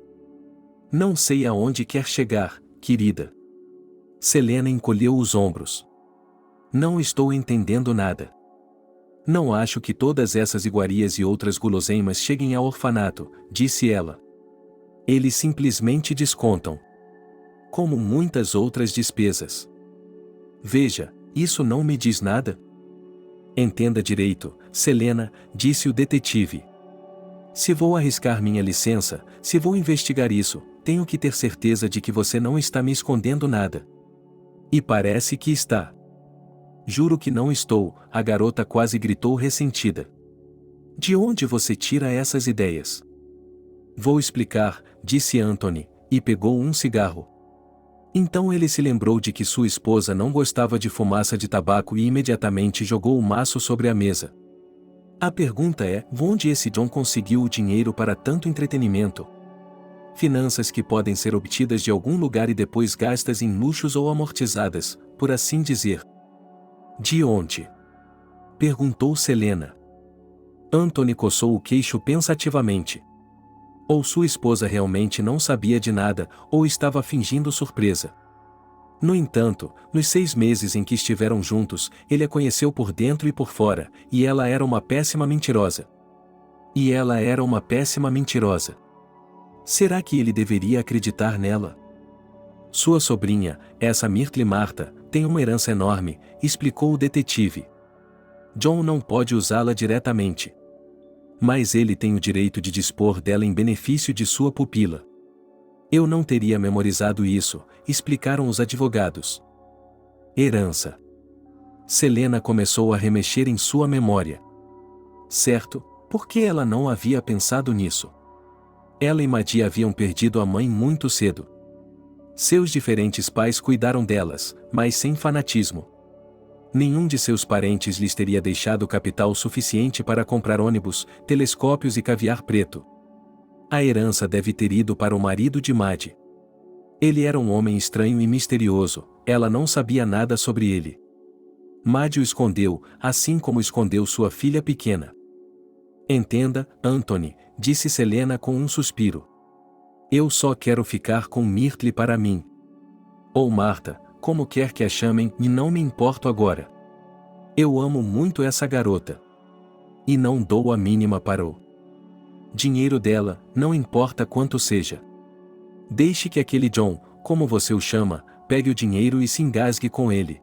Não sei aonde quer chegar, querida. Selena encolheu os ombros. Não estou entendendo nada. Não acho que todas essas iguarias e outras guloseimas cheguem ao orfanato, disse ela. Eles simplesmente descontam. Como muitas outras despesas. Veja, isso não me diz nada? Entenda direito, Selena, disse o detetive. Se vou arriscar minha licença, se vou investigar isso, tenho que ter certeza de que você não está me escondendo nada. E parece que está. Juro que não estou, a garota quase gritou ressentida. De onde você tira essas ideias? Vou explicar, disse Anthony, e pegou um cigarro. Então ele se lembrou de que sua esposa não gostava de fumaça de tabaco e imediatamente jogou o maço sobre a mesa. A pergunta é, onde esse John conseguiu o dinheiro para tanto entretenimento? Finanças que podem ser obtidas de algum lugar e depois gastas em luxos ou amortizadas, por assim dizer. De onde? Perguntou Selena. Anthony coçou o queixo pensativamente. Ou sua esposa realmente não sabia de nada, ou estava fingindo surpresa. No entanto, nos 6 meses em que estiveram juntos, ele a conheceu por dentro e por fora, e ela era uma péssima mentirosa. E ela era uma péssima mentirosa. Será que ele deveria acreditar nela? Sua sobrinha, essa Myrtle Martha, tem uma herança enorme, explicou o detetive. John não pode usá-la diretamente. Mas ele tem o direito de dispor dela em benefício de sua pupila. Eu não teria memorizado isso, explicaram os advogados. Herança. Selena começou a remexer em sua memória. Certo, por que ela não havia pensado nisso? Ela e Maddie haviam perdido a mãe muito cedo. Seus diferentes pais cuidaram delas, mas sem fanatismo. Nenhum de seus parentes lhes teria deixado capital suficiente para comprar ônibus, telescópios e caviar preto. A herança deve ter ido para o marido de Maddie. Ele era um homem estranho e misterioso, ela não sabia nada sobre ele. Maddie o escondeu, assim como escondeu sua filha pequena. Entenda, Anthony, disse Selena com um suspiro. Eu só quero ficar com Myrtle para mim. Ou Martha, como quer que a chamem, e não me importo agora. Eu amo muito essa garota. E não dou a mínima para o dinheiro dela, não importa quanto seja. Deixe que aquele John, como você o chama, pegue o dinheiro e se engasgue com ele.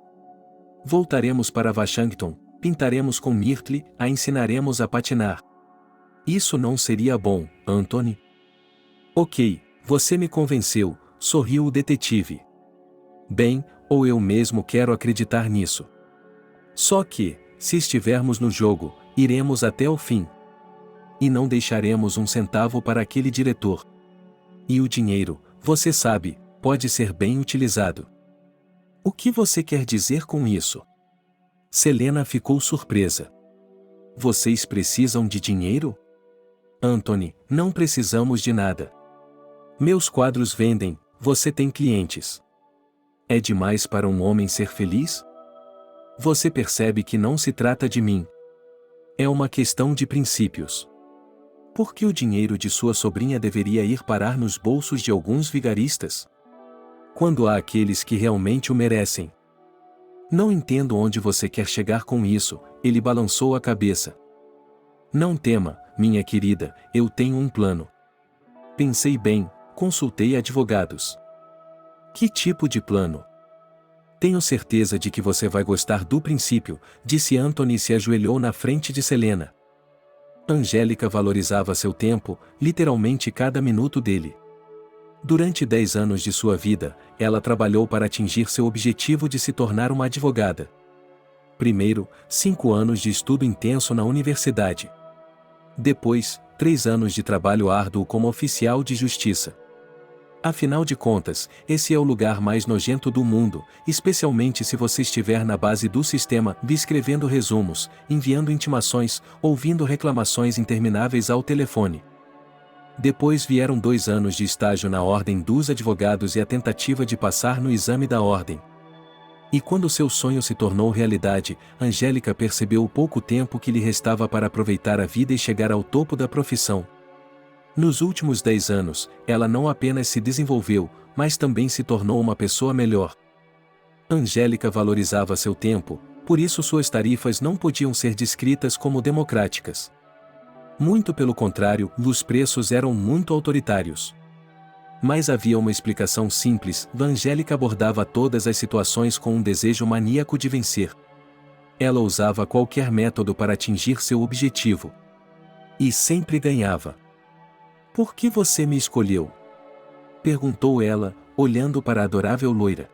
Voltaremos para Washington, pintaremos com Myrtle, a ensinaremos a patinar. Isso não seria bom, Anthony? Ok, você me convenceu, sorriu o detetive. Bem, ou eu mesmo quero acreditar nisso. Só que, se estivermos no jogo, iremos até o fim. E não deixaremos um centavo para aquele diretor. E o dinheiro, você sabe, pode ser bem utilizado. O que você quer dizer com isso? Selena ficou surpresa. Vocês precisam de dinheiro? Anthony, não precisamos de nada. Meus quadros vendem, Você tem clientes. É demais para um homem ser feliz? Você percebe que não se trata de mim. É uma questão de princípios. Por que o dinheiro de sua sobrinha deveria ir parar nos bolsos de alguns vigaristas? Quando há aqueles que realmente o merecem. Não entendo onde você quer chegar com isso, ele balançou a cabeça. Não tema, minha querida, eu tenho um plano. Pensei bem, consultei advogados. Que tipo de plano? Tenho certeza de que você vai gostar do princípio, disse Anthony e se ajoelhou na frente de Selena. Angélica valorizava seu tempo, literalmente cada minuto dele. Durante 10 anos de sua vida, ela trabalhou para atingir seu objetivo de se tornar uma advogada. Primeiro, 5 anos de estudo intenso na universidade. Depois, 3 anos de trabalho árduo como oficial de justiça. Afinal de contas, esse é o lugar mais nojento do mundo, especialmente se você estiver na base do sistema, escrevendo resumos, enviando intimações, ouvindo reclamações intermináveis ao telefone. Depois vieram 2 anos de estágio na Ordem dos Advogados e a tentativa de passar no exame da Ordem. E quando seu sonho se tornou realidade, Angélica percebeu o pouco tempo que lhe restava para aproveitar a vida e chegar ao topo da profissão. Nos últimos 10 anos, ela não apenas se desenvolveu, mas também se tornou uma pessoa melhor. Angélica valorizava seu tempo, por isso suas tarifas não podiam ser descritas como democráticas. Muito pelo contrário, os preços eram muito autoritários. Mas havia uma explicação simples: Angélica abordava todas as situações com um desejo maníaco de vencer. Ela usava qualquer método para atingir seu objetivo. E sempre ganhava. Por que você me escolheu? Perguntou ela, olhando para a adorável loira.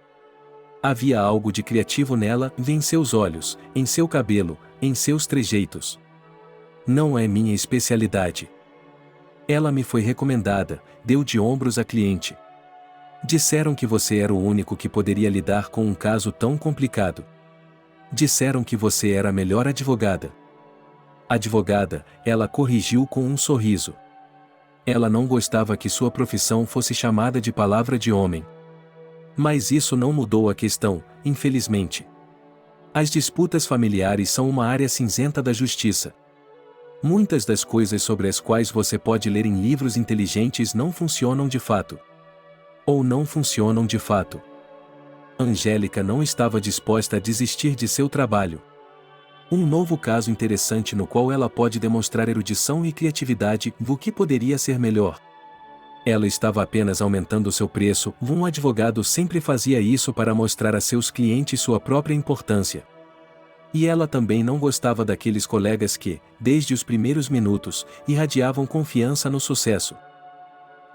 Havia algo de criativo nela, em seus olhos, em seu cabelo, em seus trejeitos. Não é minha especialidade. Ela me foi recomendada, deu de ombros à cliente. Disseram que você era o único que poderia lidar com um caso tão complicado. Disseram que você era a melhor advogada. Advogada, ela corrigiu com um sorriso. Ela não gostava que sua profissão fosse chamada de palavra de homem. Mas isso não mudou a questão, infelizmente. As disputas familiares são uma área cinzenta da justiça. Muitas das coisas sobre as quais você pode ler em livros inteligentes não funcionam de fato. Ou não funcionam de fato. Angélica não estava disposta a desistir de seu trabalho. Um novo caso interessante no qual ela pode demonstrar erudição e criatividade, o que poderia ser melhor. Ela estava apenas aumentando seu preço, um advogado sempre fazia isso para mostrar a seus clientes sua própria importância. E ela também não gostava daqueles colegas que, desde os primeiros minutos, irradiavam confiança no sucesso.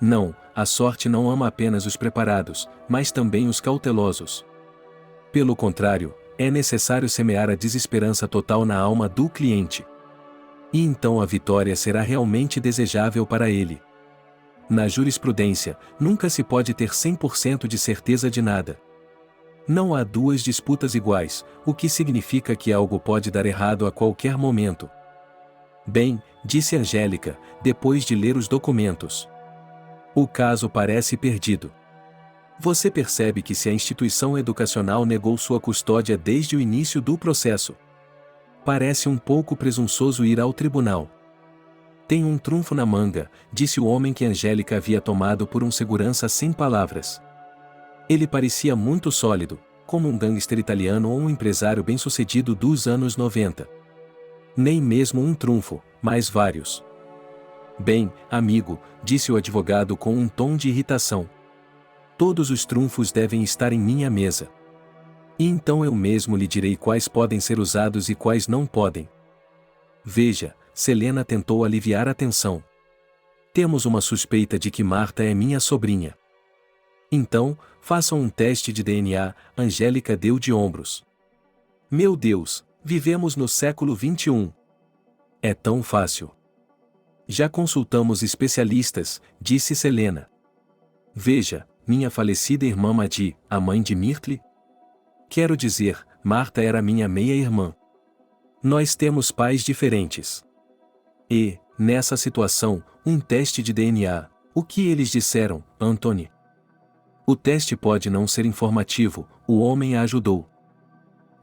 Não, a sorte não ama apenas os preparados, mas também os cautelosos. Pelo contrário, é necessário semear a desesperança total na alma do cliente. E então a vitória será realmente desejável para ele. Na jurisprudência, nunca se pode ter 100% de certeza de nada. Não há duas disputas iguais, o que significa que algo pode dar errado a qualquer momento. Bem, disse Angélica, depois de ler os documentos. O caso parece perdido. Você percebe que se a instituição educacional negou sua custódia desde o início do processo. Parece um pouco presunçoso ir ao tribunal. Tenho um trunfo na manga, disse o homem que Angélica havia tomado por um segurança sem palavras. Ele parecia muito sólido, como um gangster italiano ou um empresário bem-sucedido dos anos 90. Nem mesmo um trunfo, mas vários. Bem, amigo, disse o advogado com um tom de irritação. Todos os trunfos devem estar em minha mesa. E então eu mesmo lhe direi quais podem ser usados e quais não podem. Veja, Selena tentou aliviar a tensão. Temos uma suspeita de que Marta é minha sobrinha. Então, façam um teste de DNA, Angélica deu de ombros. Meu Deus, vivemos no século XXI. É tão fácil. Já consultamos especialistas, disse Selena. Veja, minha falecida irmã Madi, a mãe de Myrtle? Quero dizer, Marta era minha meia-irmã. Nós temos pais diferentes. E, nessa situação, um teste de DNA. O que eles disseram, Anthony? O teste pode não ser informativo, o homem a ajudou.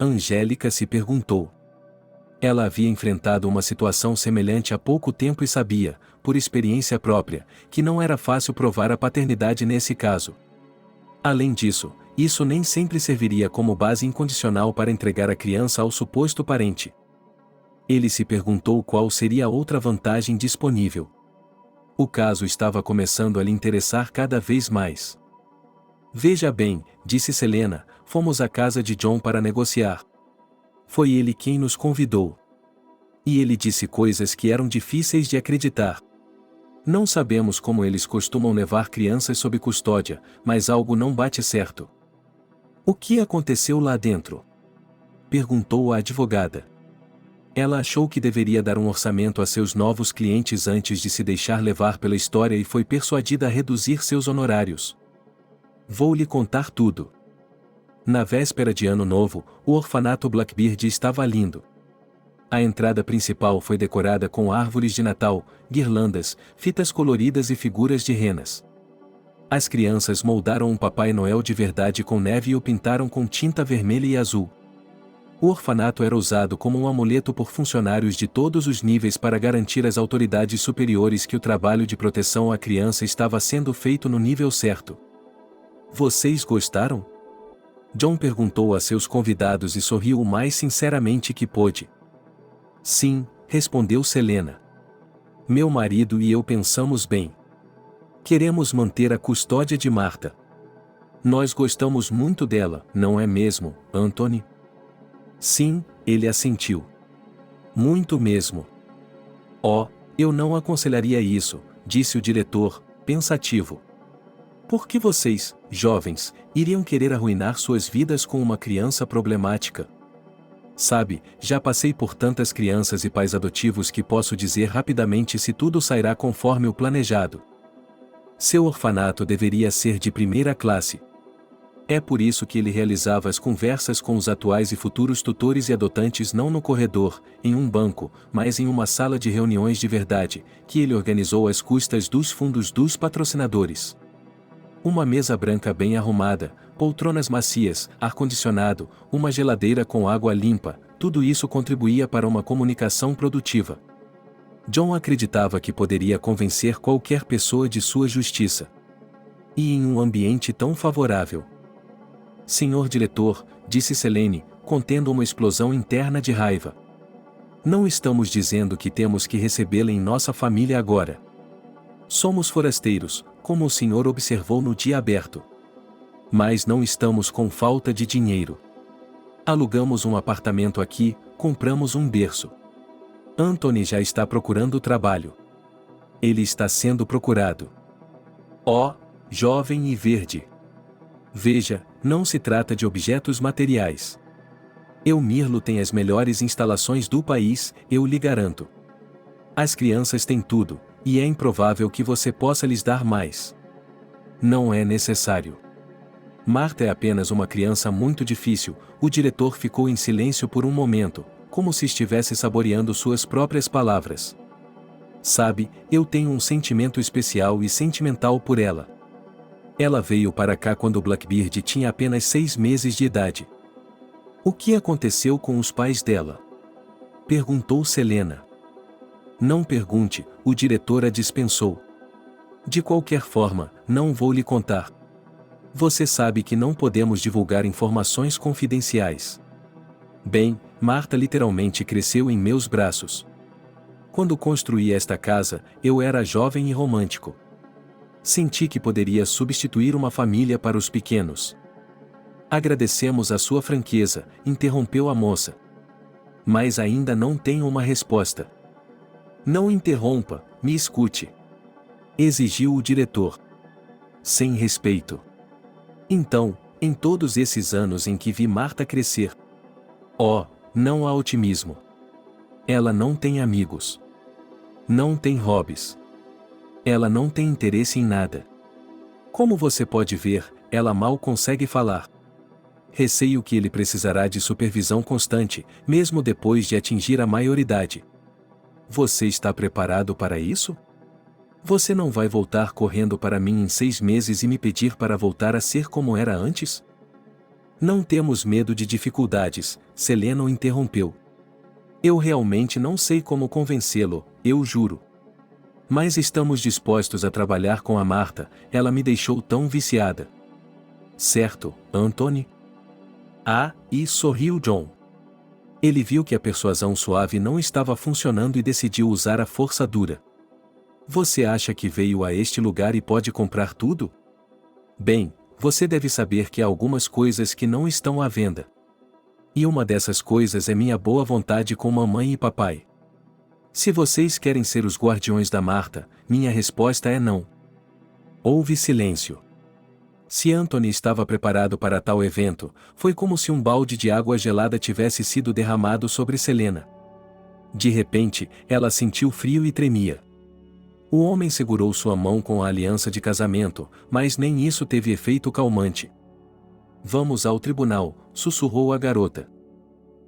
Angélica se perguntou. Ela havia enfrentado uma situação semelhante há pouco tempo e sabia, por experiência própria, que não era fácil provar a paternidade nesse caso. Além disso, isso nem sempre serviria como base incondicional para entregar a criança ao suposto parente. Ele se perguntou qual seria a outra vantagem disponível. O caso estava começando a lhe interessar cada vez mais. Veja bem, disse Selena, fomos à casa de John para negociar. Foi ele quem nos convidou. E ele disse coisas que eram difíceis de acreditar. Não sabemos como eles costumam levar crianças sob custódia, mas algo não bate certo. O que aconteceu lá dentro? Perguntou a advogada. Ela achou que deveria dar um orçamento a seus novos clientes antes de se deixar levar pela história e foi persuadida a reduzir seus honorários. Vou lhe contar tudo. Na véspera de Ano Novo, o orfanato Blackbeard estava lindo. A entrada principal foi decorada com árvores de Natal, guirlandas, fitas coloridas e figuras de renas. As crianças moldaram um Papai Noel de verdade com neve e o pintaram com tinta vermelha e azul. O orfanato era usado como um amuleto por funcionários de todos os níveis para garantir às autoridades superiores que o trabalho de proteção à criança estava sendo feito no nível certo. Vocês gostaram? John perguntou a seus convidados e sorriu o mais sinceramente que pôde. Sim, respondeu Selena. Meu marido e eu pensamos bem. Queremos manter a custódia de Martha. Nós gostamos muito dela, não é mesmo, Anthony? Sim, ele assentiu. Muito mesmo. Oh, eu não aconselharia isso, disse o diretor, pensativo. Por que vocês, jovens, iriam querer arruinar suas vidas com uma criança problemática? Sabe, já passei por tantas crianças e pais adotivos que posso dizer rapidamente se tudo sairá conforme o planejado. Seu orfanato deveria ser de primeira classe. É por isso que ele realizava as conversas com os atuais e futuros tutores e adotantes não no corredor, em um banco, mas em uma sala de reuniões de verdade, que ele organizou às custas dos fundos dos patrocinadores. Uma mesa branca bem arrumada, poltronas macias, ar-condicionado, uma geladeira com água limpa, tudo isso contribuía para uma comunicação produtiva. John acreditava que poderia convencer qualquer pessoa de sua justiça. E em um ambiente tão favorável. Senhor diretor, disse Selene, contendo uma explosão interna de raiva. Não estamos dizendo que temos que recebê-la em nossa família agora. Somos forasteiros, como o senhor observou no dia aberto. Mas não estamos com falta de dinheiro. Alugamos um apartamento aqui, compramos um berço. Anthony já está procurando trabalho. Ele está sendo procurado. Oh, jovem e verde. Veja, não se trata de objetos materiais. Mirlo tem as melhores instalações do país, eu lhe garanto. As crianças têm tudo, e é improvável que você possa lhes dar mais. Não é necessário. Martha é apenas uma criança muito difícil. O diretor ficou em silêncio por um momento, como se estivesse saboreando suas próprias palavras. Sabe, eu tenho um sentimento especial e sentimental por ela. Ela veio para cá quando Blackbeard tinha apenas 6 meses de idade. O que aconteceu com os pais dela? Perguntou Selena. Não pergunte, o diretor a dispensou. De qualquer forma, não vou lhe contar. Você sabe que não podemos divulgar informações confidenciais. Bem, Martha literalmente cresceu em meus braços. Quando construí esta casa, eu era jovem e romântico. Senti que poderia substituir uma família para os pequenos. Agradecemos a sua franqueza, interrompeu a moça. Mas ainda não tenho uma resposta. Não interrompa, me escute. Exigiu o diretor. Sem respeito. Então, em todos esses anos em que vi Martha crescer. Oh, não há otimismo. Ela não tem amigos. Não tem hobbies. Ela não tem interesse em nada. Como você pode ver, ela mal consegue falar. Receio que ele precisará de supervisão constante, mesmo depois de atingir a maioridade. Você está preparado para isso? Você não vai voltar correndo para mim em 6 meses e me pedir para voltar a ser como era antes? Não temos medo de dificuldades, Selena o interrompeu. Eu realmente não sei como convencê-lo, eu juro. Mas estamos dispostos a trabalhar com a Marta, ela me deixou tão viciada. Certo, Anthony? Ah, e sorriu John. Ele viu que a persuasão suave não estava funcionando e decidiu usar a força dura. Você acha que veio a este lugar e pode comprar tudo? Bem, você deve saber que há algumas coisas que não estão à venda. E uma dessas coisas é minha boa vontade com mamãe e papai. Se vocês querem ser os guardiões da Marta, minha resposta é não. Houve silêncio. Se Anthony estava preparado para tal evento, foi como se um balde de água gelada tivesse sido derramado sobre Selena. De repente, ela sentiu frio e tremia. O homem segurou sua mão com a aliança de casamento, mas nem isso teve efeito calmante. Vamos ao tribunal, sussurrou a garota.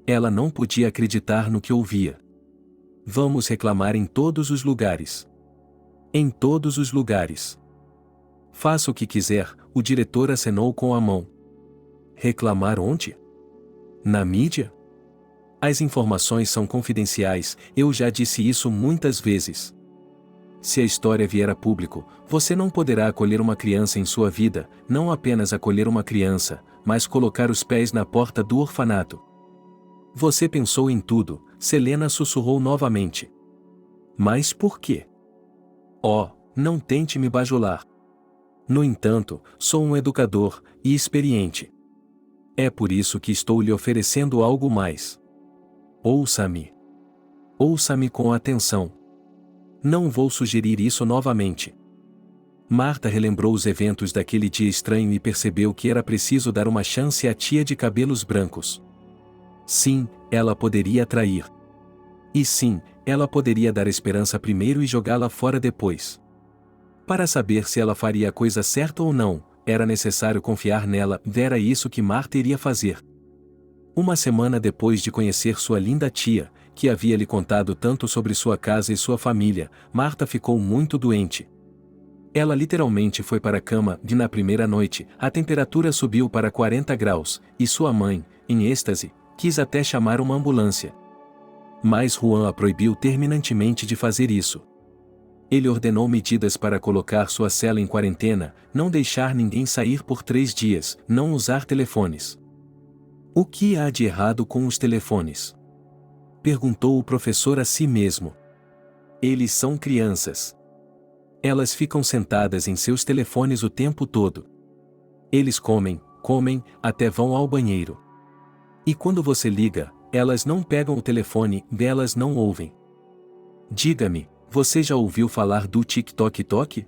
Ela não podia acreditar no que ouvia. Vamos reclamar em todos os lugares. Em todos os lugares. Faça o que quiser, o diretor acenou com a mão. Reclamar onde? Na mídia? As informações são confidenciais, eu já disse isso muitas vezes. Se a história vier a público, você não poderá acolher uma criança em sua vida, não apenas acolher uma criança, mas colocar os pés na porta do orfanato. Você pensou em tudo, Selena sussurrou novamente. Mas por quê? Oh, não tente me bajular. No entanto, sou um educador, e experiente. É por isso que estou lhe oferecendo algo mais. Ouça-me. Ouça-me com atenção. Não vou sugerir isso novamente. Marta relembrou os eventos daquele dia estranho e percebeu que era preciso dar uma chance à tia de cabelos brancos. Sim, ela poderia trair. E sim, ela poderia dar esperança primeiro e jogá-la fora depois. Para saber se ela faria a coisa certa ou não, era necessário confiar nela, era isso que Marta iria fazer. Uma semana depois de conhecer sua linda tia, que havia lhe contado tanto sobre sua casa e sua família, Marta ficou muito doente. Ela literalmente foi para a cama, e na primeira noite, a temperatura subiu para 40 graus, e sua mãe, em êxtase, quis até chamar uma ambulância. Mas Juan a proibiu terminantemente de fazer isso. Ele ordenou medidas para colocar sua cela em quarentena, não deixar ninguém sair por 3 dias, não usar telefones. O que há de errado com os telefones? Perguntou o professor a si mesmo. Eles são crianças. Elas ficam sentadas em seus telefones o tempo todo. Eles comem, até vão ao banheiro. E quando você liga, elas não pegam o telefone, elas não ouvem. Diga-me, você já ouviu falar do TikTok?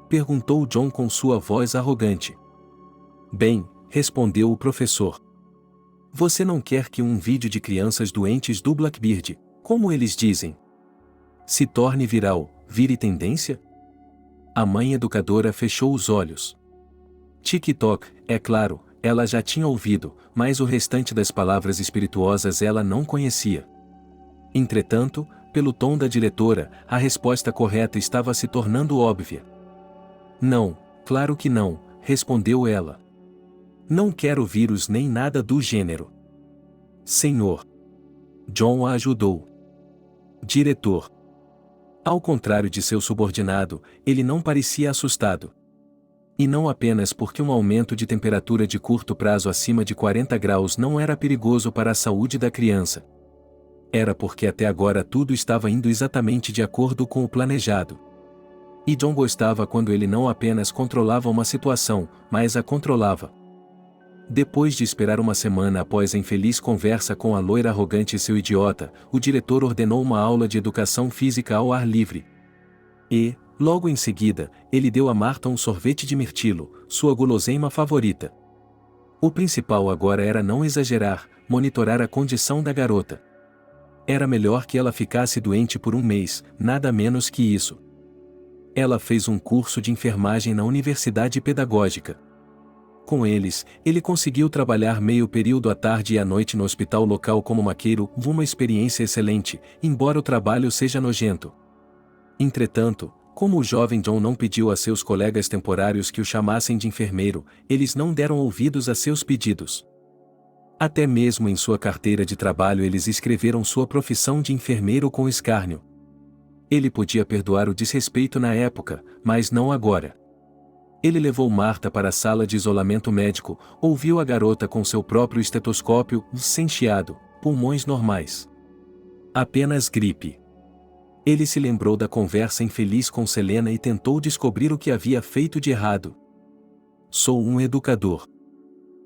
Perguntou John com sua voz arrogante. Bem, respondeu o professor. Você não quer que um vídeo de crianças doentes do Blackbeard, como eles dizem, se torne viral, vire tendência? A mãe educadora fechou os olhos. TikTok, é claro, ela já tinha ouvido, mas o restante das palavras espirituosas ela não conhecia. Entretanto, pelo tom da diretora, a resposta correta estava se tornando óbvia. Não, claro que não, respondeu ela. Não quero vírus nem nada do gênero. Senhor. John a ajudou. Diretor. Ao contrário de seu subordinado, ele não parecia assustado. E não apenas porque um aumento de temperatura de curto prazo acima de 40 graus não era perigoso para a saúde da criança. Era porque até agora tudo estava indo exatamente de acordo com o planejado. E John gostava quando ele não apenas controlava uma situação, mas a controlava. Depois de esperar uma semana após a infeliz conversa com a loira arrogante e seu idiota, o diretor ordenou uma aula de educação física ao ar livre. E, logo em seguida, ele deu a Marta um sorvete de mirtilo, sua guloseima favorita. O principal agora era não exagerar, monitorar a condição da garota. Era melhor que ela ficasse doente por 1 mês, nada menos que isso. Ela fez um curso de enfermagem na Universidade Pedagógica. Com eles, ele conseguiu trabalhar meio período à tarde e à noite no hospital local como maqueiro, uma experiência excelente, embora o trabalho seja nojento. Entretanto, Como o jovem John não pediu a seus colegas temporários que o chamassem de enfermeiro, eles não deram ouvidos a seus pedidos. Até mesmo em sua carteira de trabalho eles escreveram sua profissão de enfermeiro com escárnio. Ele podia perdoar o desrespeito na época, mas não agora. Ele levou Marta para a sala de isolamento médico, ouviu a garota com seu próprio estetoscópio, sem chiado, pulmões normais. Apenas gripe. Ele se lembrou da conversa infeliz com Selena e tentou descobrir o que havia feito de errado. Sou um educador.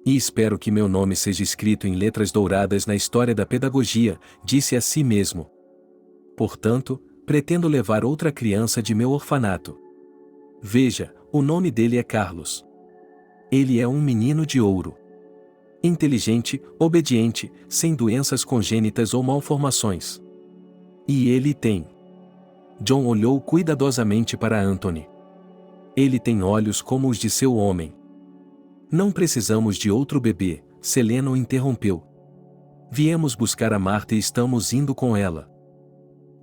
E espero que meu nome seja escrito em letras douradas na história da pedagogia, disse a si mesmo. Portanto, pretendo levar outra criança de meu orfanato. Veja, o nome dele é Carlos. Ele é um menino de ouro. Inteligente, obediente, sem doenças congênitas ou malformações. E ele tem. John olhou cuidadosamente para Anthony. Ele tem olhos como os de seu homem. Não precisamos de outro bebê, Selena o interrompeu. Viemos buscar a Marta e estamos indo com ela.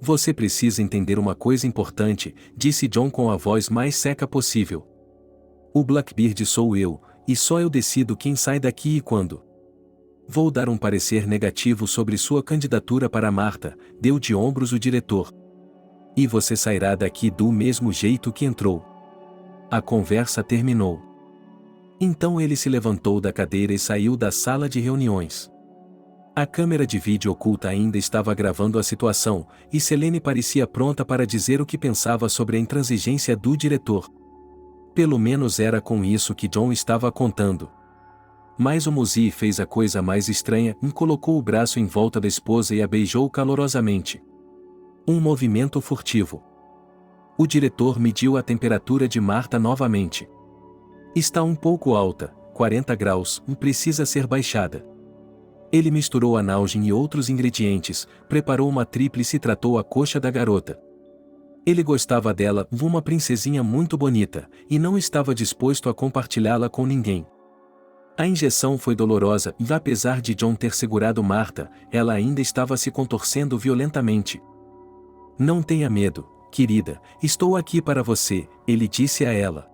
Você precisa entender uma coisa importante, disse John com a voz mais seca possível. O Blackbeard sou eu, e só eu decido quem sai daqui e quando. Vou dar um parecer negativo sobre sua candidatura para Marta, deu de ombros o diretor. E você sairá daqui do mesmo jeito que entrou. A conversa terminou. Então ele se levantou da cadeira e saiu da sala de reuniões. A câmera de vídeo oculta ainda estava gravando a situação, e Selene parecia pronta para dizer o que pensava sobre a intransigência do diretor. Pelo menos era com isso que John estava contando. Mas o Muzi fez a coisa mais estranha e colocou o braço em volta da esposa e a beijou calorosamente. Um movimento furtivo. O diretor mediu a temperatura de Marta novamente. Está um pouco alta, 40 graus, e precisa ser baixada. Ele misturou a Nalgene e outros ingredientes, preparou uma tríplice e tratou a coxa da garota. Ele gostava dela, uma princesinha muito bonita, e não estava disposto a compartilhá-la com ninguém. A injeção foi dolorosa e, apesar de John ter segurado Marta, ela ainda estava se contorcendo violentamente. Não tenha medo, querida, estou aqui para você, ele disse a ela.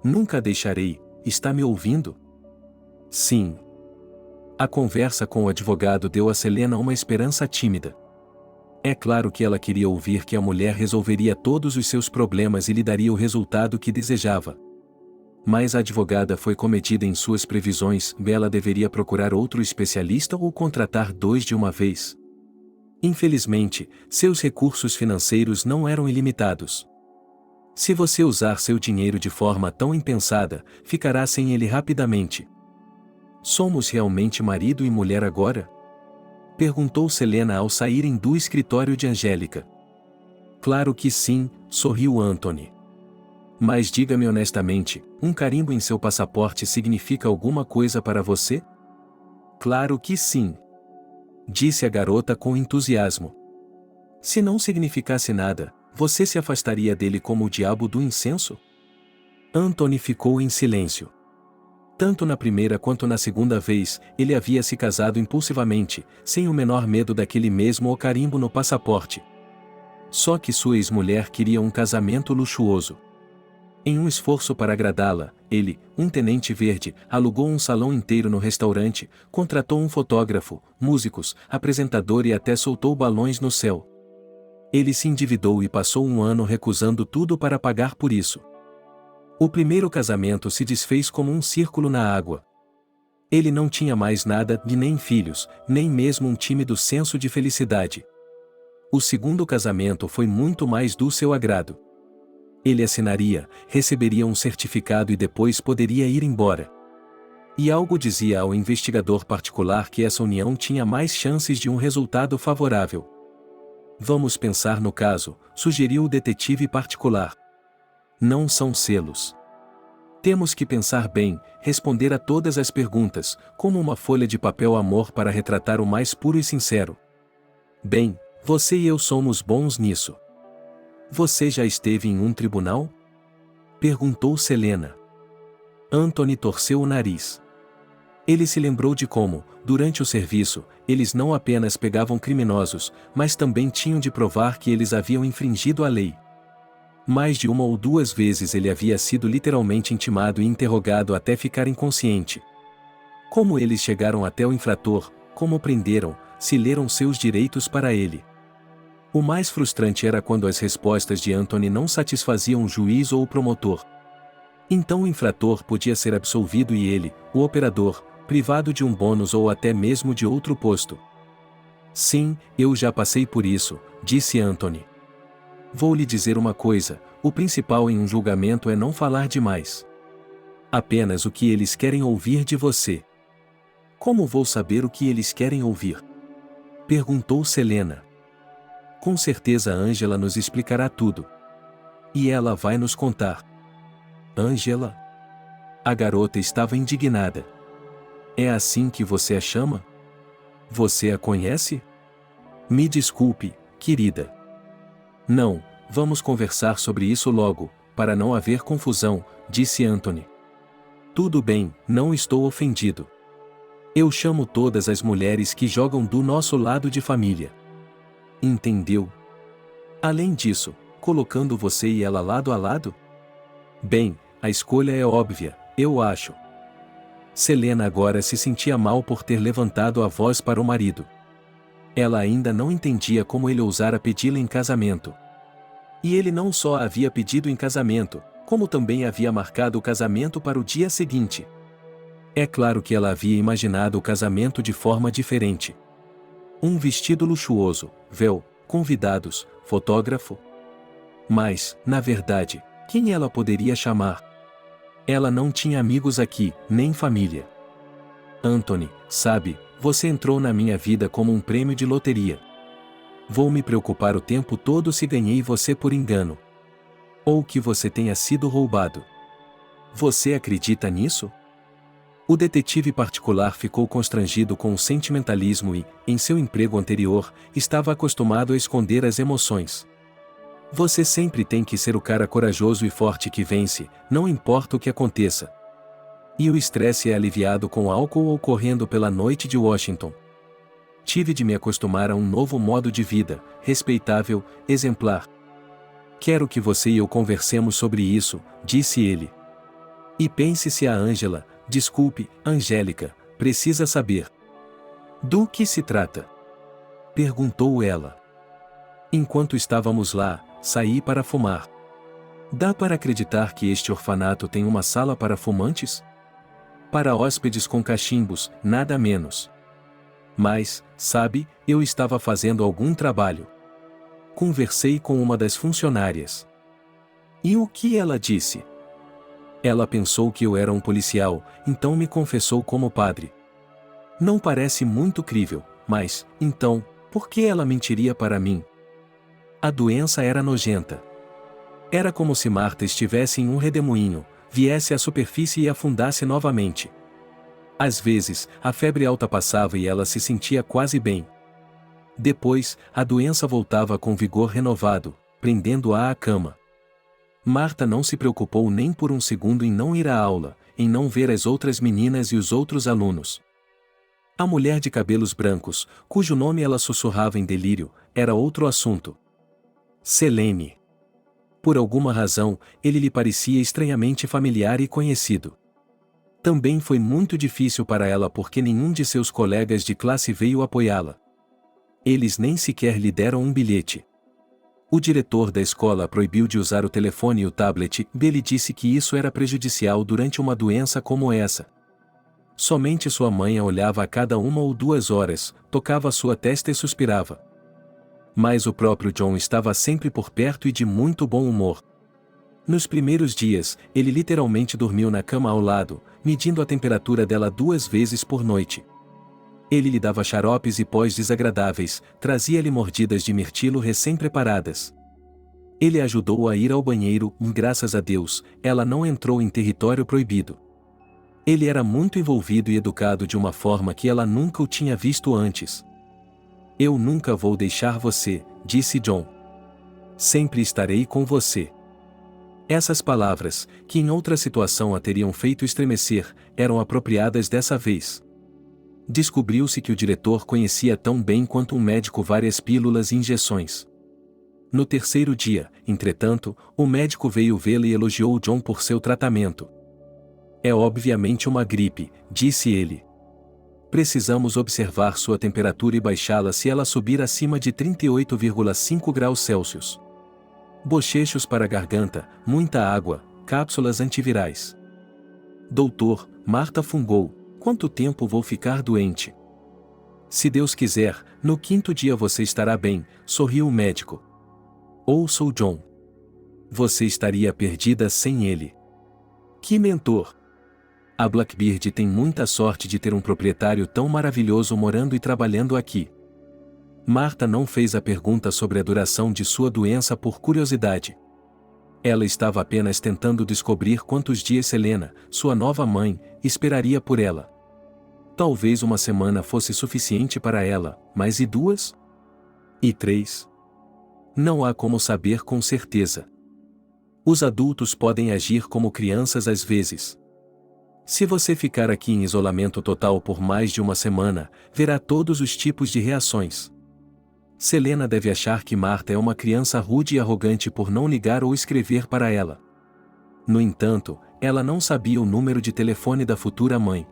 Nunca a deixarei, está me ouvindo? Sim. A conversa com o advogado deu a Selena uma esperança tímida. É claro que ela queria ouvir que a mulher resolveria todos os seus problemas e lhe daria o resultado que desejava. Mas a advogada foi comedida em suas previsões, ela deveria procurar outro especialista ou contratar 2 de uma vez. Infelizmente, seus recursos financeiros não eram ilimitados. Se você usar seu dinheiro de forma tão impensada, ficará sem ele rapidamente. Somos realmente marido e mulher agora? Perguntou Selena ao saírem do escritório de Angélica. Claro que sim, sorriu Anthony. Mas diga-me honestamente, um carimbo em seu passaporte significa alguma coisa para você? Claro que sim. Disse a garota com entusiasmo. Se não significasse nada, você se afastaria dele como o diabo do incenso? Anthony ficou em silêncio. Tanto na primeira quanto na segunda vez, ele havia se casado impulsivamente, sem o menor medo daquele mesmo carimbo no passaporte. Só que sua ex-mulher queria um casamento luxuoso. Em um esforço para agradá-la, ele, um tenente verde, alugou um salão inteiro no restaurante, contratou um fotógrafo, músicos, apresentador e até soltou balões no céu. Ele se endividou e passou um ano recusando tudo para pagar por isso. O primeiro casamento se desfez como um círculo na água. Ele não tinha mais nada e nem filhos, nem mesmo um tímido senso de felicidade. O segundo casamento foi muito mais do seu agrado. Ele assinaria, receberia um certificado e depois poderia ir embora. E algo dizia ao investigador particular que essa união tinha mais chances de um resultado favorável. Vamos pensar no caso, sugeriu o detetive particular. Não são selos. Temos que pensar bem, responder a todas as perguntas, como uma folha de papel amor para retratar o mais puro e sincero. Bem, você e eu somos bons nisso. Você já esteve em um tribunal? Perguntou Selena. Anthony torceu o nariz. Ele se lembrou de como, durante o serviço, eles não apenas pegavam criminosos, mas também tinham de provar que eles haviam infringido a lei. Mais de uma ou duas vezes ele havia sido literalmente intimado e interrogado até ficar inconsciente. Como eles chegaram até o infrator, como o prenderam, se leram seus direitos para ele. O mais frustrante era quando as respostas de Anthony não satisfaziam o juiz ou o promotor. Então o infrator podia ser absolvido e ele, o operador, privado de um bônus ou até mesmo de outro posto. Sim, eu já passei por isso, disse Anthony. Vou lhe dizer uma coisa, o principal em um julgamento é não falar demais. Apenas o que eles querem ouvir de você. Como vou saber o que eles querem ouvir? Perguntou Selena. Com certeza Angela nos explicará tudo. E ela vai nos contar. Angela? A garota estava indignada. É assim que você a chama? Você a conhece? Me desculpe, querida. Não, vamos conversar sobre isso logo, para não haver confusão, disse Anthony. Tudo bem, não estou ofendido. Eu chamo todas as mulheres que jogam do nosso lado de família. Entendeu? Além disso, colocando você e ela lado a lado? Bem, a escolha é óbvia, eu acho. Selena agora se sentia mal por ter levantado a voz para o marido. Ela ainda não entendia como ele ousara pedi-la em casamento. E ele não só a havia pedido em casamento, como também havia marcado o casamento para o dia seguinte. É claro que ela havia imaginado o casamento de forma diferente. Um vestido luxuoso, véu, convidados, fotógrafo. Mas, na verdade, quem ela poderia chamar? Ela não tinha amigos aqui, nem família. Anthony, sabe, você entrou na minha vida como um prêmio de loteria. Vou me preocupar o tempo todo se ganhei você por engano. Ou que você tenha sido roubado. Você acredita nisso? O detetive particular ficou constrangido com o sentimentalismo e, em seu emprego anterior, estava acostumado a esconder as emoções. Você sempre tem que ser o cara corajoso e forte que vence, não importa o que aconteça. E o estresse é aliviado com álcool ou correndo pela noite de Washington. Tive de me acostumar a um novo modo de vida, respeitável, exemplar. Quero que você e eu conversemos sobre isso, disse ele. E pense se a Angela, desculpe, Angélica, precisa saber. Do que se trata? Perguntou ela. Enquanto estávamos lá, saí para fumar. Dá para acreditar que este orfanato tem uma sala para fumantes? Para hóspedes com cachimbos, nada menos. Mas, sabe, eu estava fazendo algum trabalho. Conversei com uma das funcionárias. E o que ela disse? Ela pensou que eu era um policial, então me confessou como padre. Não parece muito crível, mas, então, por que ela mentiria para mim? A doença era nojenta. Era como se Marta estivesse em um redemoinho, viesse à superfície e afundasse novamente. Às vezes, a febre alta passava e ela se sentia quase bem. Depois, a doença voltava com vigor renovado, prendendo-a à cama. Marta não se preocupou nem por um segundo em não ir à aula, em não ver as outras meninas e os outros alunos. A mulher de cabelos brancos, cujo nome ela sussurrava em delírio, era outro assunto. Selene. Por alguma razão, ele lhe parecia estranhamente familiar e conhecido. Também foi muito difícil para ela porque nenhum de seus colegas de classe veio apoiá-la. Eles nem sequer lhe deram um bilhete. O diretor da escola proibiu de usar o telefone e o tablet, e ele disse que isso era prejudicial durante uma doença como essa. Somente sua mãe a olhava a cada 1 ou 2 horas, tocava sua testa e suspirava. Mas o próprio John estava sempre por perto e de muito bom humor. Nos primeiros dias, ele literalmente dormiu na cama ao lado, medindo a temperatura dela 2 vezes por noite. Ele lhe dava xaropes e pós desagradáveis, trazia-lhe mordidas de mirtilo recém-preparadas. Ele ajudou-a a ir ao banheiro e, graças a Deus, ela não entrou em território proibido. Ele era muito envolvido e educado de uma forma que ela nunca o tinha visto antes. Eu nunca vou deixar você, disse John. Sempre estarei com você. Essas palavras, que em outra situação a teriam feito estremecer, eram apropriadas dessa vez. Descobriu-se que o diretor conhecia tão bem quanto um médico várias pílulas e injeções. No terceiro dia, entretanto, o médico veio vê-la e elogiou John por seu tratamento. É obviamente uma gripe, disse ele. Precisamos observar sua temperatura e baixá-la se ela subir acima de 38,5 graus Celsius. Bochechos para a garganta, muita água, cápsulas antivirais. Doutor, Marta fungou, quanto tempo vou ficar doente? Se Deus quiser, no quinto dia você estará bem, sorriu o médico. Ouça-o, John. Você estaria perdida sem ele. Que mentor! A Blackbeard tem muita sorte de ter um proprietário tão maravilhoso morando e trabalhando aqui. Marta não fez a pergunta sobre a duração de sua doença por curiosidade. Ela estava apenas tentando descobrir quantos dias Selena, sua nova mãe, esperaria por ela. Talvez uma semana fosse suficiente para ela, mas e 2? E 3? Não há como saber com certeza. Os adultos podem agir como crianças às vezes. Se você ficar aqui em isolamento total por mais de uma semana, verá todos os tipos de reações. Selena deve achar que Marta é uma criança rude e arrogante por não ligar ou escrever para ela. No entanto, ela não sabia o número de telefone da futura mãe.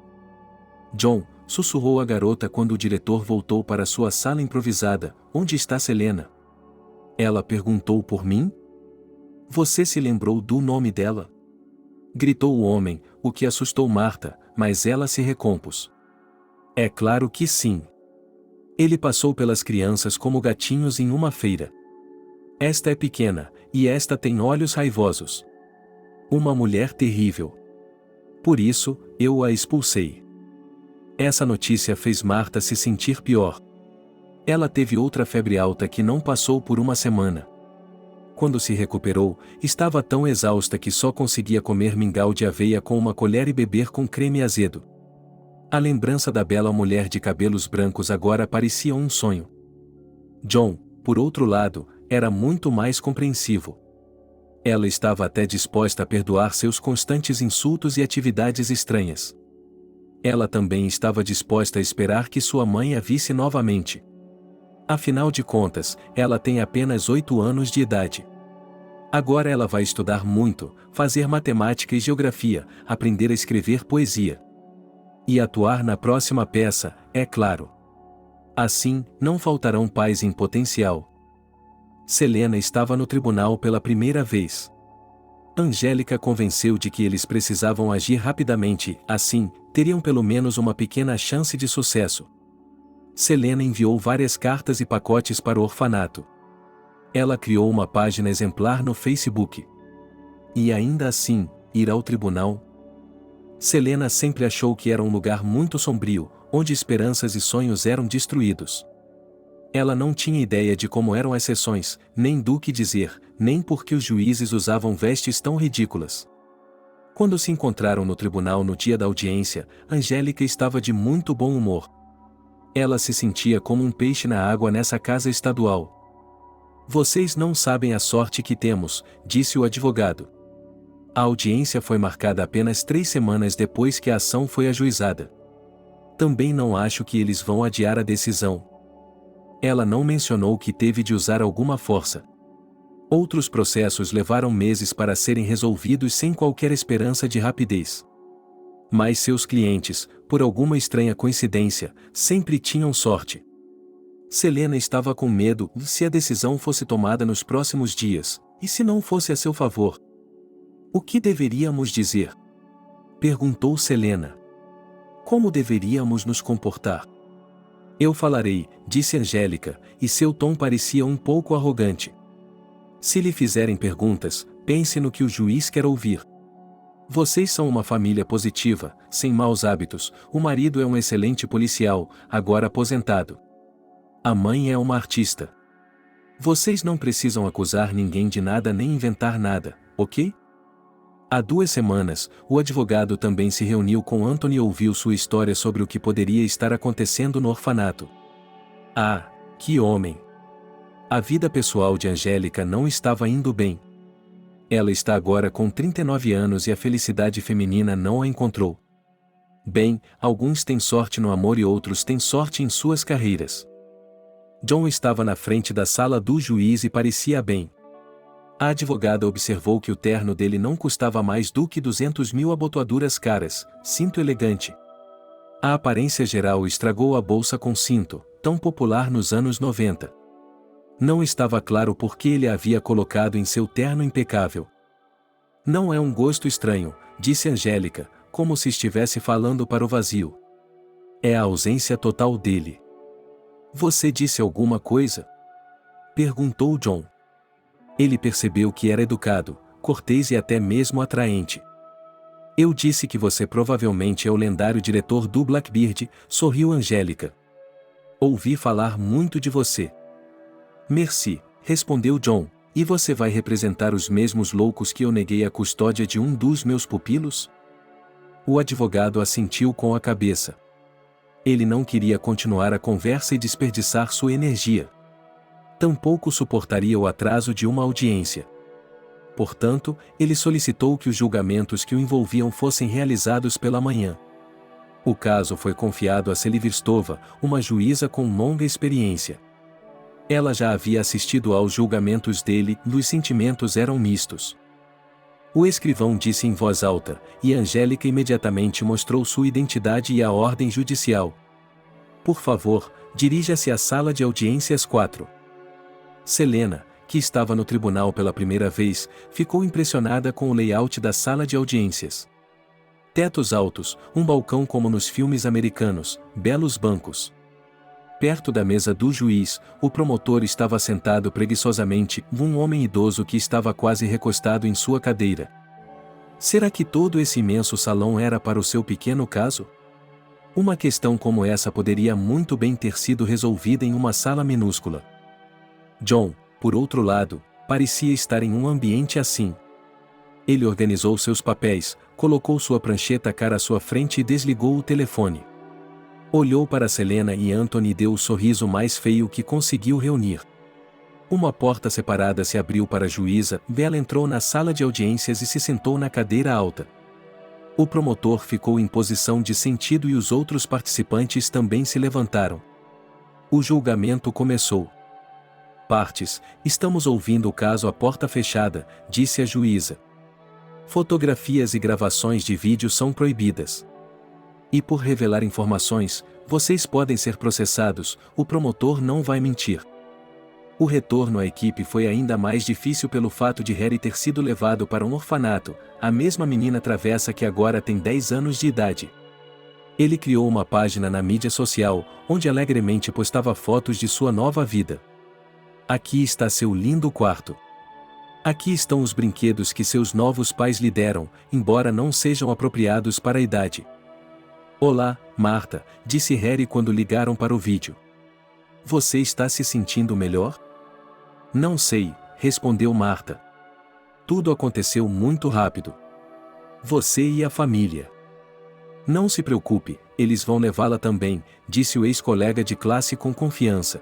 John, sussurrou a garota quando o diretor voltou para sua sala improvisada. Onde está Selena? Ela perguntou por mim? Você se lembrou do nome dela? Gritou o homem, o que assustou Marta, mas ela se recompôs. É claro que sim. Ele passou pelas crianças como gatinhos em uma feira. Esta é pequena, e esta tem olhos raivosos. Uma mulher terrível. Por isso, eu a expulsei. Essa notícia fez Marta se sentir pior. Ela teve outra febre alta que não passou por uma semana. Quando se recuperou, estava tão exausta que só conseguia comer mingau de aveia com uma colher e beber com creme azedo. A lembrança da bela mulher de cabelos brancos agora parecia um sonho. John, por outro lado, era muito mais compreensivo. Ela estava até disposta a perdoar seus constantes insultos e atividades estranhas. Ela também estava disposta a esperar que sua mãe a visse novamente. Afinal de contas, ela tem apenas 8 anos de idade. Agora ela vai estudar muito, fazer matemática e geografia, aprender a escrever poesia. E atuar na próxima peça, é claro. Assim, não faltarão pais em potencial. Selena estava no tribunal pela primeira vez. Angélica convenceu de que eles precisavam agir rapidamente, assim, teriam pelo menos uma pequena chance de sucesso. Selena enviou várias cartas e pacotes para o orfanato. Ela criou uma página exemplar no Facebook. E ainda assim, ir ao tribunal? Selena sempre achou que era um lugar muito sombrio, onde esperanças e sonhos eram destruídos. Ela não tinha ideia de como eram as sessões, nem do que dizer, nem por que os juízes usavam vestes tão ridículas. Quando se encontraram no tribunal no dia da audiência, Angélica estava de muito bom humor. Ela se sentia como um peixe na água nessa casa estadual. Vocês não sabem a sorte que temos, disse o advogado. A audiência foi marcada apenas 3 semanas depois que a ação foi ajuizada. Também não acho que eles vão adiar a decisão. Ela não mencionou que teve de usar alguma força. Outros processos levaram meses para serem resolvidos sem qualquer esperança de rapidez. Mas seus clientes, por alguma estranha coincidência, sempre tinham sorte. Selena estava com medo se a decisão fosse tomada nos próximos dias, e se não fosse a seu favor. O que deveríamos dizer? Perguntou Selena. Como deveríamos nos comportar? Eu falarei, disse Angélica, e seu tom parecia um pouco arrogante. Se lhe fizerem perguntas, pense no que o juiz quer ouvir. Vocês são uma família positiva, sem maus hábitos, o marido é um excelente policial, agora aposentado. A mãe é uma artista. Vocês não precisam acusar ninguém de nada nem inventar nada, ok? Há 2 semanas, o advogado também se reuniu com Anthony e ouviu sua história sobre o que poderia estar acontecendo no orfanato. Ah, que homem! A vida pessoal de Angélica não estava indo bem. Ela está agora com 39 anos e a felicidade feminina não a encontrou. Bem, alguns têm sorte no amor e outros têm sorte em suas carreiras. John estava na frente da sala do juiz e parecia bem. A advogada observou que o terno dele não custava mais do que 200.000 abotoaduras caras, cinto elegante. A aparência geral estragou a bolsa com cinto, tão popular nos anos 90. Não estava claro por que ele a havia colocado em seu terno impecável. Não é um gosto estranho, disse Angélica, como se estivesse falando para o vazio. É a ausência total dele. Você disse alguma coisa? Perguntou John. Ele percebeu que era educado, cortês e até mesmo atraente. Eu disse que você provavelmente é o lendário diretor do Blackbeard, sorriu Angélica. Ouvi falar muito de você. Merci, respondeu John, e você vai representar os mesmos loucos que eu neguei a custódia de um dos meus pupilos? O advogado assentiu com a cabeça. Ele não queria continuar a conversa e desperdiçar sua energia. Tampouco suportaria o atraso de uma audiência. Portanto, ele solicitou que os julgamentos que o envolviam fossem realizados pela manhã. O caso foi confiado a Seliverstova, uma juíza com longa experiência. Ela já havia assistido aos julgamentos dele e os sentimentos eram mistos. O escrivão disse em voz alta, e Angélica imediatamente mostrou sua identidade e a ordem judicial. Por favor, dirija-se à sala de audiências 4. Selena, que estava no tribunal pela primeira vez, ficou impressionada com o layout da sala de audiências. Tetos altos, um balcão como nos filmes americanos, belos bancos. Perto da mesa do juiz, o promotor estava sentado preguiçosamente, um homem idoso que estava quase recostado em sua cadeira. Será que todo esse imenso salão era para o seu pequeno caso? Uma questão como essa poderia muito bem ter sido resolvida em uma sala minúscula. John, por outro lado, parecia estar em um ambiente assim. Ele organizou seus papéis, colocou sua prancheta cara à sua frente e desligou o telefone. Olhou para Selena e Anthony e deu o sorriso mais feio que conseguiu reunir. Uma porta separada se abriu para a juíza, ela entrou na sala de audiências e se sentou na cadeira alta. O promotor ficou em posição de sentido e os outros participantes também se levantaram. O julgamento começou. Partes, estamos ouvindo o caso à porta fechada, disse a juíza. Fotografias e gravações de vídeo são proibidas. E por revelar informações, vocês podem ser processados, o promotor não vai mentir. O retorno à equipe foi ainda mais difícil pelo fato de Harry ter sido levado para um orfanato, a mesma menina travessa que agora tem 10 anos de idade. Ele criou uma página na mídia social, onde alegremente postava fotos de sua nova vida. Aqui está seu lindo quarto. Aqui estão os brinquedos que seus novos pais lhe deram, embora não sejam apropriados para a idade. Olá, Marta, disse Harry quando ligaram para o vídeo. Você está se sentindo melhor? Não sei, respondeu Marta. Tudo aconteceu muito rápido. Você e a família. Não se preocupe, eles vão levá-la também, disse o ex-colega de classe com confiança.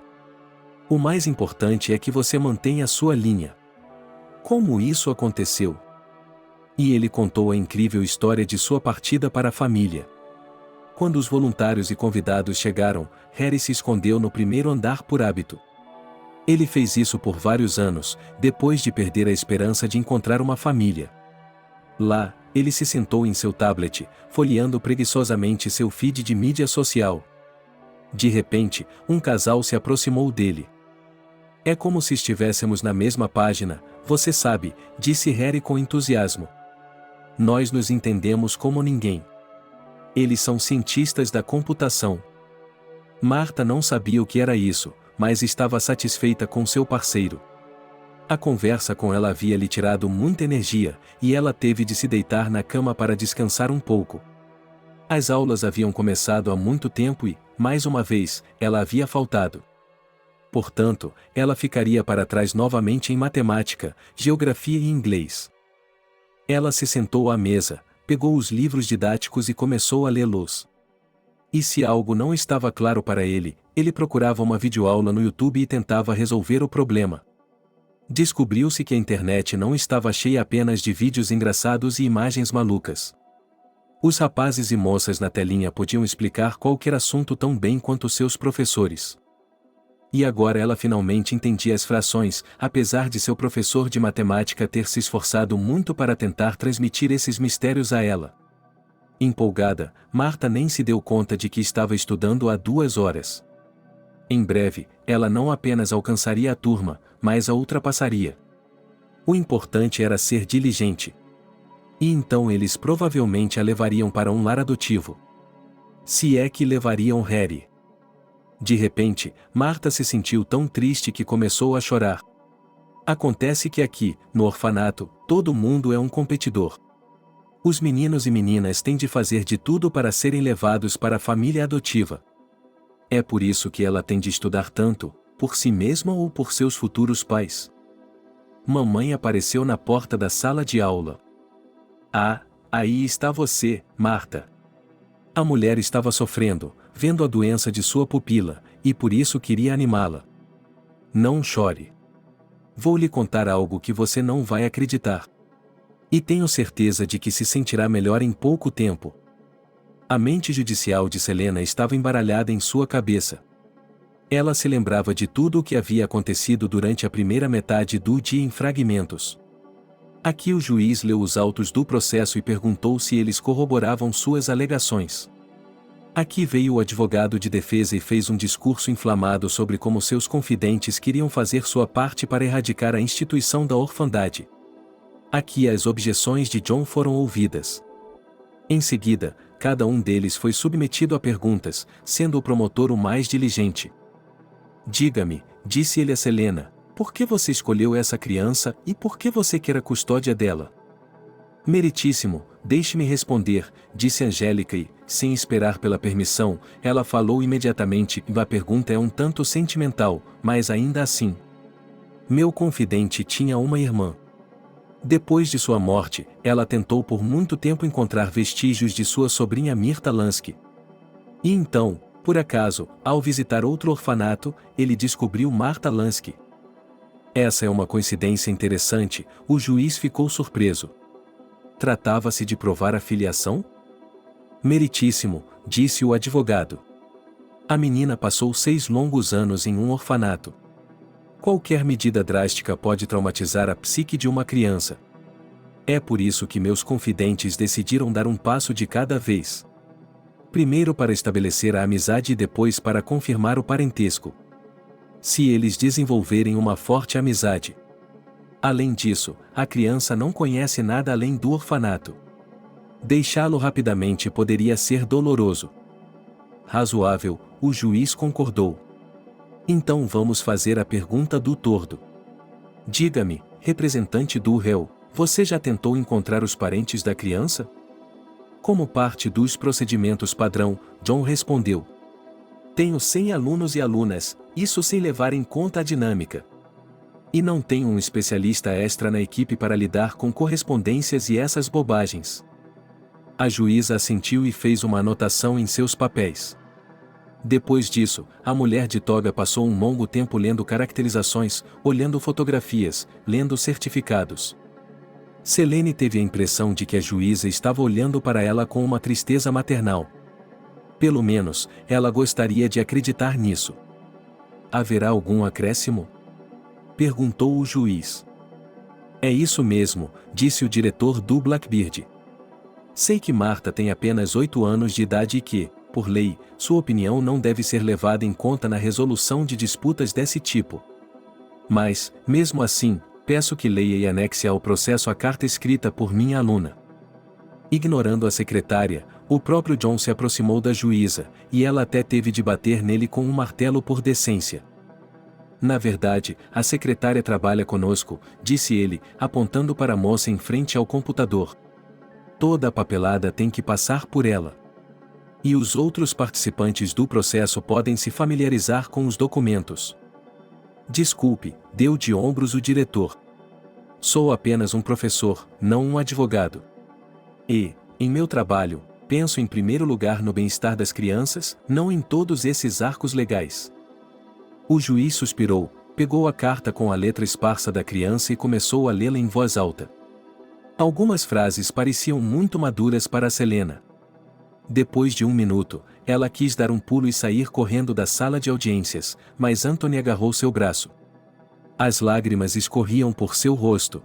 O mais importante é que você mantenha sua linha. Como isso aconteceu? E ele contou a incrível história de sua partida para a família. Quando os voluntários e convidados chegaram, Harry se escondeu no primeiro andar por hábito. Ele fez isso por vários anos, depois de perder a esperança de encontrar uma família. Lá, ele se sentou em seu tablet, folheando preguiçosamente seu feed de mídia social. De repente, um casal se aproximou dele. É como se estivéssemos na mesma página, você sabe, disse Harry com entusiasmo. Nós nos entendemos como ninguém. Eles são cientistas da computação. Marta não sabia o que era isso, mas estava satisfeita com seu parceiro. A conversa com ela havia lhe tirado muita energia, e ela teve de se deitar na cama para descansar um pouco. As aulas haviam começado há muito tempo e, mais uma vez, ela havia faltado. Portanto, ela ficaria para trás novamente em matemática, geografia e inglês. Ela se sentou à mesa, pegou os livros didáticos e começou a lê-los. E se algo não estava claro para ele, ele procurava uma videoaula no YouTube e tentava resolver o problema. Descobriu-se que a internet não estava cheia apenas de vídeos engraçados e imagens malucas. Os rapazes e moças na telinha podiam explicar qualquer assunto tão bem quanto seus professores. E agora ela finalmente entendia as frações, apesar de seu professor de matemática ter se esforçado muito para tentar transmitir esses mistérios a ela. Empolgada, Marta nem se deu conta de que estava estudando há 2 horas. Em breve, ela não apenas alcançaria a turma, mas a ultrapassaria. O importante era ser diligente. E então eles provavelmente a levariam para um lar adotivo. Se é que levariam Harry. De repente, Marta se sentiu tão triste que começou a chorar. Acontece que aqui, no orfanato, todo mundo é um competidor. Os meninos e meninas têm de fazer de tudo para serem levados para a família adotiva. É por isso que ela tem de estudar tanto, por si mesma ou por seus futuros pais. Mamãe apareceu na porta da sala de aula. Ah, aí está você, Marta. A mulher estava sofrendo, vendo a doença de sua pupila, e por isso queria animá-la. Não chore. Vou lhe contar algo que você não vai acreditar. E tenho certeza de que se sentirá melhor em pouco tempo. A mente judicial de Selena estava embaralhada em sua cabeça. Ela se lembrava de tudo o que havia acontecido durante a primeira metade do dia em fragmentos. Aqui o juiz leu os autos do processo e perguntou se eles corroboravam suas alegações. Aqui veio o advogado de defesa e fez um discurso inflamado sobre como seus confidentes queriam fazer sua parte para erradicar a instituição da orfandade. Aqui as objeções de John foram ouvidas. Em seguida, cada um deles foi submetido a perguntas, sendo o promotor o mais diligente. Diga-me, disse ele a Selena, por que você escolheu essa criança e por que você quer a custódia dela? Meritíssimo, deixe-me responder, disse Angélica e, sem esperar pela permissão, ela falou imediatamente. A pergunta é um tanto sentimental, mas ainda assim. Meu confidente tinha uma irmã. Depois de sua morte, ela tentou por muito tempo encontrar vestígios de sua sobrinha Mirta Lansky. E então, por acaso, ao visitar outro orfanato, ele descobriu Marta Lansky. Essa é uma coincidência interessante, o juiz ficou surpreso. Tratava-se de provar a filiação? Meritíssimo, disse o advogado. A menina passou 6 longos anos em um orfanato. Qualquer medida drástica pode traumatizar a psique de uma criança. É por isso que meus confidentes decidiram dar um passo de cada vez. Primeiro para estabelecer a amizade e depois para confirmar o parentesco. Se eles desenvolverem uma forte amizade. Além disso, a criança não conhece nada além do orfanato. Deixá-lo rapidamente poderia ser doloroso. Razoável, o juiz concordou. Então vamos fazer a pergunta do tordo. Diga-me, representante do réu, você já tentou encontrar os parentes da criança? Como parte dos procedimentos padrão, John respondeu. Tenho 100 alunos e alunas, isso sem levar em conta a dinâmica. E não tenho um especialista extra na equipe para lidar com correspondências e essas bobagens. A juíza assentiu e fez uma anotação em seus papéis. Depois disso, a mulher de toga passou um longo tempo lendo caracterizações, olhando fotografias, lendo certificados. Selene teve a impressão de que a juíza estava olhando para ela com uma tristeza maternal. Pelo menos, ela gostaria de acreditar nisso. Haverá algum acréscimo? Perguntou o juiz. É isso mesmo, disse o diretor do Blackbeard. Sei que Marta tem apenas 8 anos de idade e que, por lei, sua opinião não deve ser levada em conta na resolução de disputas desse tipo. Mas, mesmo assim, peço que leia e anexe ao processo a carta escrita por minha aluna. Ignorando a secretária, o próprio John se aproximou da juíza, e ela até teve de bater nele com um martelo por decência. Na verdade, a secretária trabalha conosco, disse ele, apontando para a moça em frente ao computador. Toda a papelada tem que passar por ela. E os outros participantes do processo podem se familiarizar com os documentos. Desculpe, deu de ombros o diretor. Sou apenas um professor, não um advogado. E, em meu trabalho, penso em primeiro lugar no bem-estar das crianças, não em todos esses arcos legais. O juiz suspirou, pegou a carta com a letra esparsa da criança e começou a lê-la em voz alta. Algumas frases pareciam muito maduras para Selena. Depois de 1 minuto, Ela quis dar um pulo e sair correndo da sala de audiências, mas Anthony agarrou seu braço. As lágrimas escorriam por seu rosto.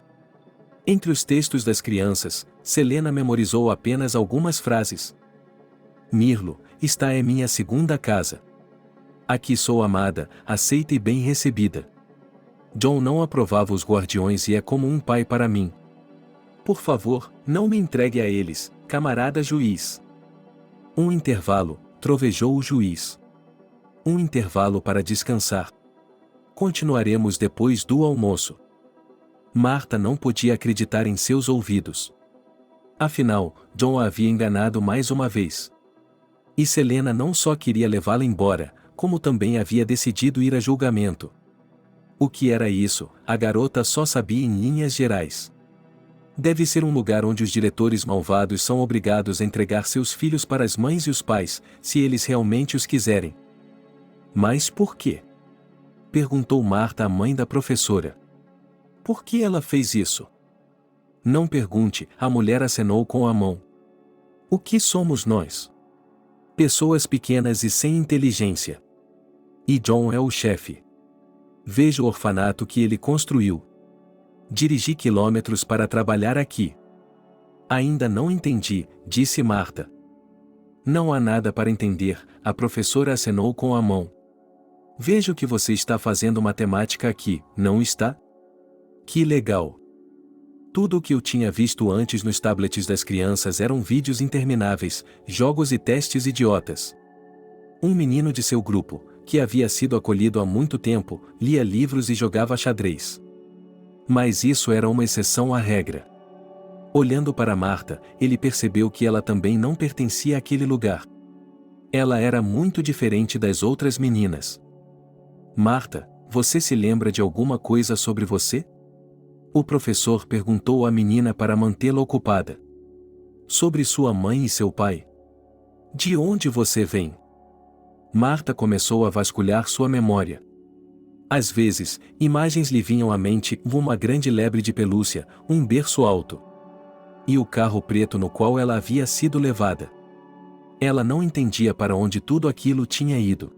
Entre os textos das crianças, Selena memorizou apenas algumas frases. Mirlo, esta é minha segunda casa. Aqui sou amada, aceita e bem recebida. John não aprovava os guardiões e é como um pai para mim. Por favor, não me entregue a eles, camarada juiz. Um intervalo, trovejou o juiz. Um intervalo para descansar. Continuaremos depois do almoço. Marta não podia acreditar em seus ouvidos. Afinal, John a havia enganado mais uma vez. E Selena não só queria levá-la embora, como também havia decidido ir a julgamento. O que era isso, a garota só sabia em linhas gerais. Deve ser um lugar onde os diretores malvados são obrigados a entregar seus filhos para as mães e os pais, se eles realmente os quiserem. Mas por quê? Perguntou Marta à mãe da professora. Por que ela fez isso? Não pergunte, a mulher acenou com a mão. O que somos nós? Pessoas pequenas e sem inteligência. E John é o chefe. Veja o orfanato que ele construiu. Dirigi quilômetros para trabalhar aqui. Ainda não entendi, disse Marta. Não há nada para entender, a professora acenou com a mão. Vejo que você está fazendo matemática aqui, não está? Que legal! Tudo o que eu tinha visto antes nos tablets das crianças eram vídeos intermináveis, jogos e testes idiotas. Um menino de seu grupo, que havia sido acolhido há muito tempo, lia livros e jogava xadrez. Mas isso era uma exceção à regra. Olhando para Marta, ele percebeu que ela também não pertencia àquele lugar. Ela era muito diferente das outras meninas. Marta, você se lembra de alguma coisa sobre você? O professor perguntou à menina para mantê-la ocupada. Sobre sua mãe e seu pai. De onde você vem? Marta começou a vasculhar sua memória. Às vezes, imagens lhe vinham à mente, uma grande lebre de pelúcia, um berço alto. E o carro preto no qual ela havia sido levada. Ela não entendia para onde tudo aquilo tinha ido.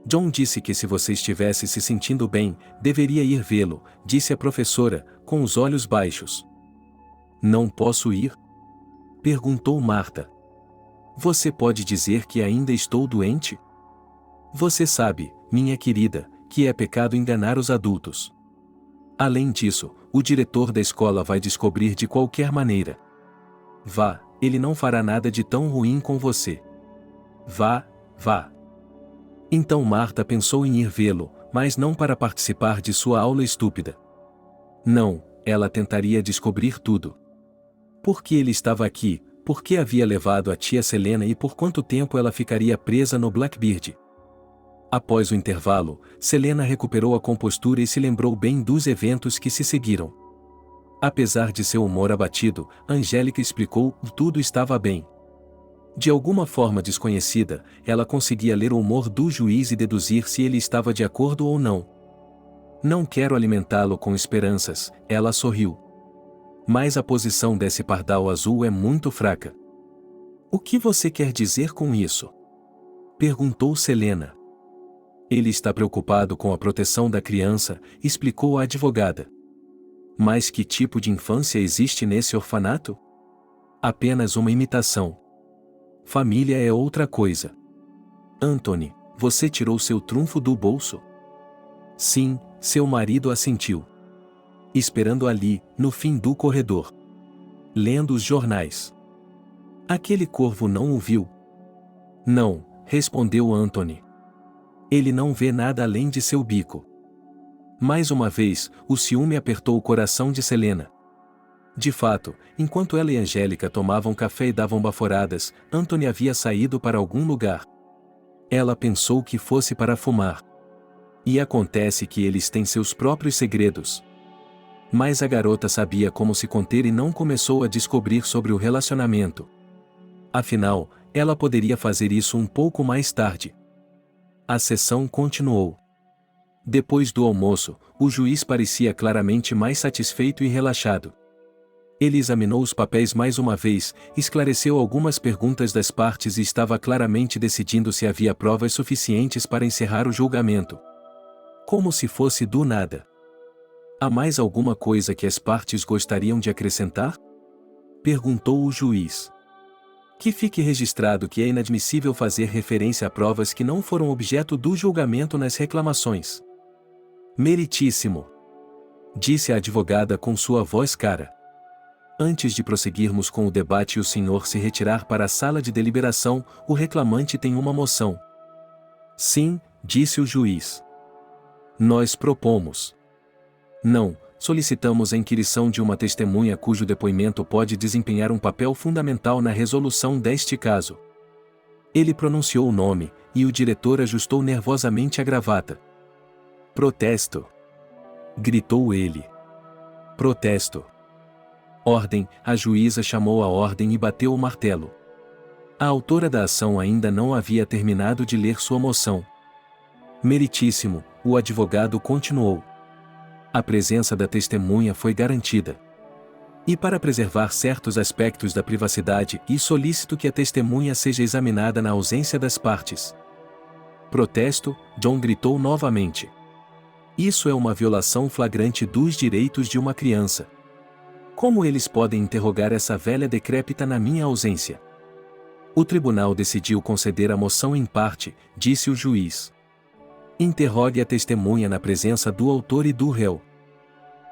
John disse que se você estivesse se sentindo bem, deveria ir vê-lo, disse a professora, com os olhos baixos. Não posso ir? Perguntou Marta. Você pode dizer que ainda estou doente? Você sabe, minha querida, que é pecado enganar os adultos. Além disso, o diretor da escola vai descobrir de qualquer maneira. Vá, ele não fará nada de tão ruim com você. Vá, vá. Então Marta pensou em ir vê-lo, mas não para participar de sua aula estúpida. Não, ela tentaria descobrir tudo. Por que ele estava aqui, por que havia levado a tia Selena e por quanto tempo ela ficaria presa no Blackbeard. Após o intervalo, Selena recuperou a compostura e se lembrou bem dos eventos que se seguiram. Apesar de seu humor abatido, Angélica explicou que tudo estava bem. De alguma forma desconhecida, ela conseguia ler o humor do juiz e deduzir se ele estava de acordo ou não. Não quero alimentá-lo com esperanças, ela sorriu. Mas a posição desse pardal azul é muito fraca. O que você quer dizer com isso? Perguntou Selena. Ele está preocupado com a proteção da criança, explicou a advogada. Mas que tipo de infância existe nesse orfanato? Apenas uma imitação. Família é outra coisa. Anthony, você tirou seu trunfo do bolso? Sim, seu marido assentiu. Esperando ali, no fim do corredor. Lendo os jornais. Aquele corvo não o viu? Não, respondeu Anthony. Ele não vê nada além de seu bico. Mais uma vez, o ciúme apertou o coração de Selena. De fato, enquanto ela e Angélica tomavam café e davam baforadas, Anthony havia saído para algum lugar. Ela pensou que fosse para fumar. E acontece que eles têm seus próprios segredos. Mas a garota sabia como se conter e não começou a descobrir sobre o relacionamento. Afinal, ela poderia fazer isso um pouco mais tarde. A sessão continuou. Depois do almoço, o juiz parecia claramente mais satisfeito e relaxado. Ele examinou os papéis mais uma vez, esclareceu algumas perguntas das partes e estava claramente decidindo se havia provas suficientes para encerrar o julgamento. Como se fosse do nada. Há mais alguma coisa que as partes gostariam de acrescentar? Perguntou o juiz. Que fique registrado que é inadmissível fazer referência a provas que não foram objeto do julgamento nas reclamações. Meritíssimo! Disse a advogada com sua voz cara. Antes de prosseguirmos com o debate e o senhor se retirar para a sala de deliberação, o reclamante tem uma moção. Sim, disse o juiz. Nós propomos. Não, solicitamos a inquirição de uma testemunha cujo depoimento pode desempenhar um papel fundamental na resolução deste caso. Ele pronunciou o nome, e o diretor ajustou nervosamente a gravata. Protesto! Gritou ele. Protesto! Ordem, a juíza chamou a ordem e bateu o martelo. A autora da ação ainda não havia terminado de ler sua moção. Meritíssimo, o advogado continuou. A presença da testemunha foi garantida. E para preservar certos aspectos da privacidade, solicito que a testemunha seja examinada na ausência das partes. Protesto, John gritou novamente. Isso é uma violação flagrante dos direitos de uma criança. Como eles podem interrogar essa velha decrépita na minha ausência? O tribunal decidiu conceder a moção em parte, disse o juiz. Interrogue a testemunha na presença do autor e do réu.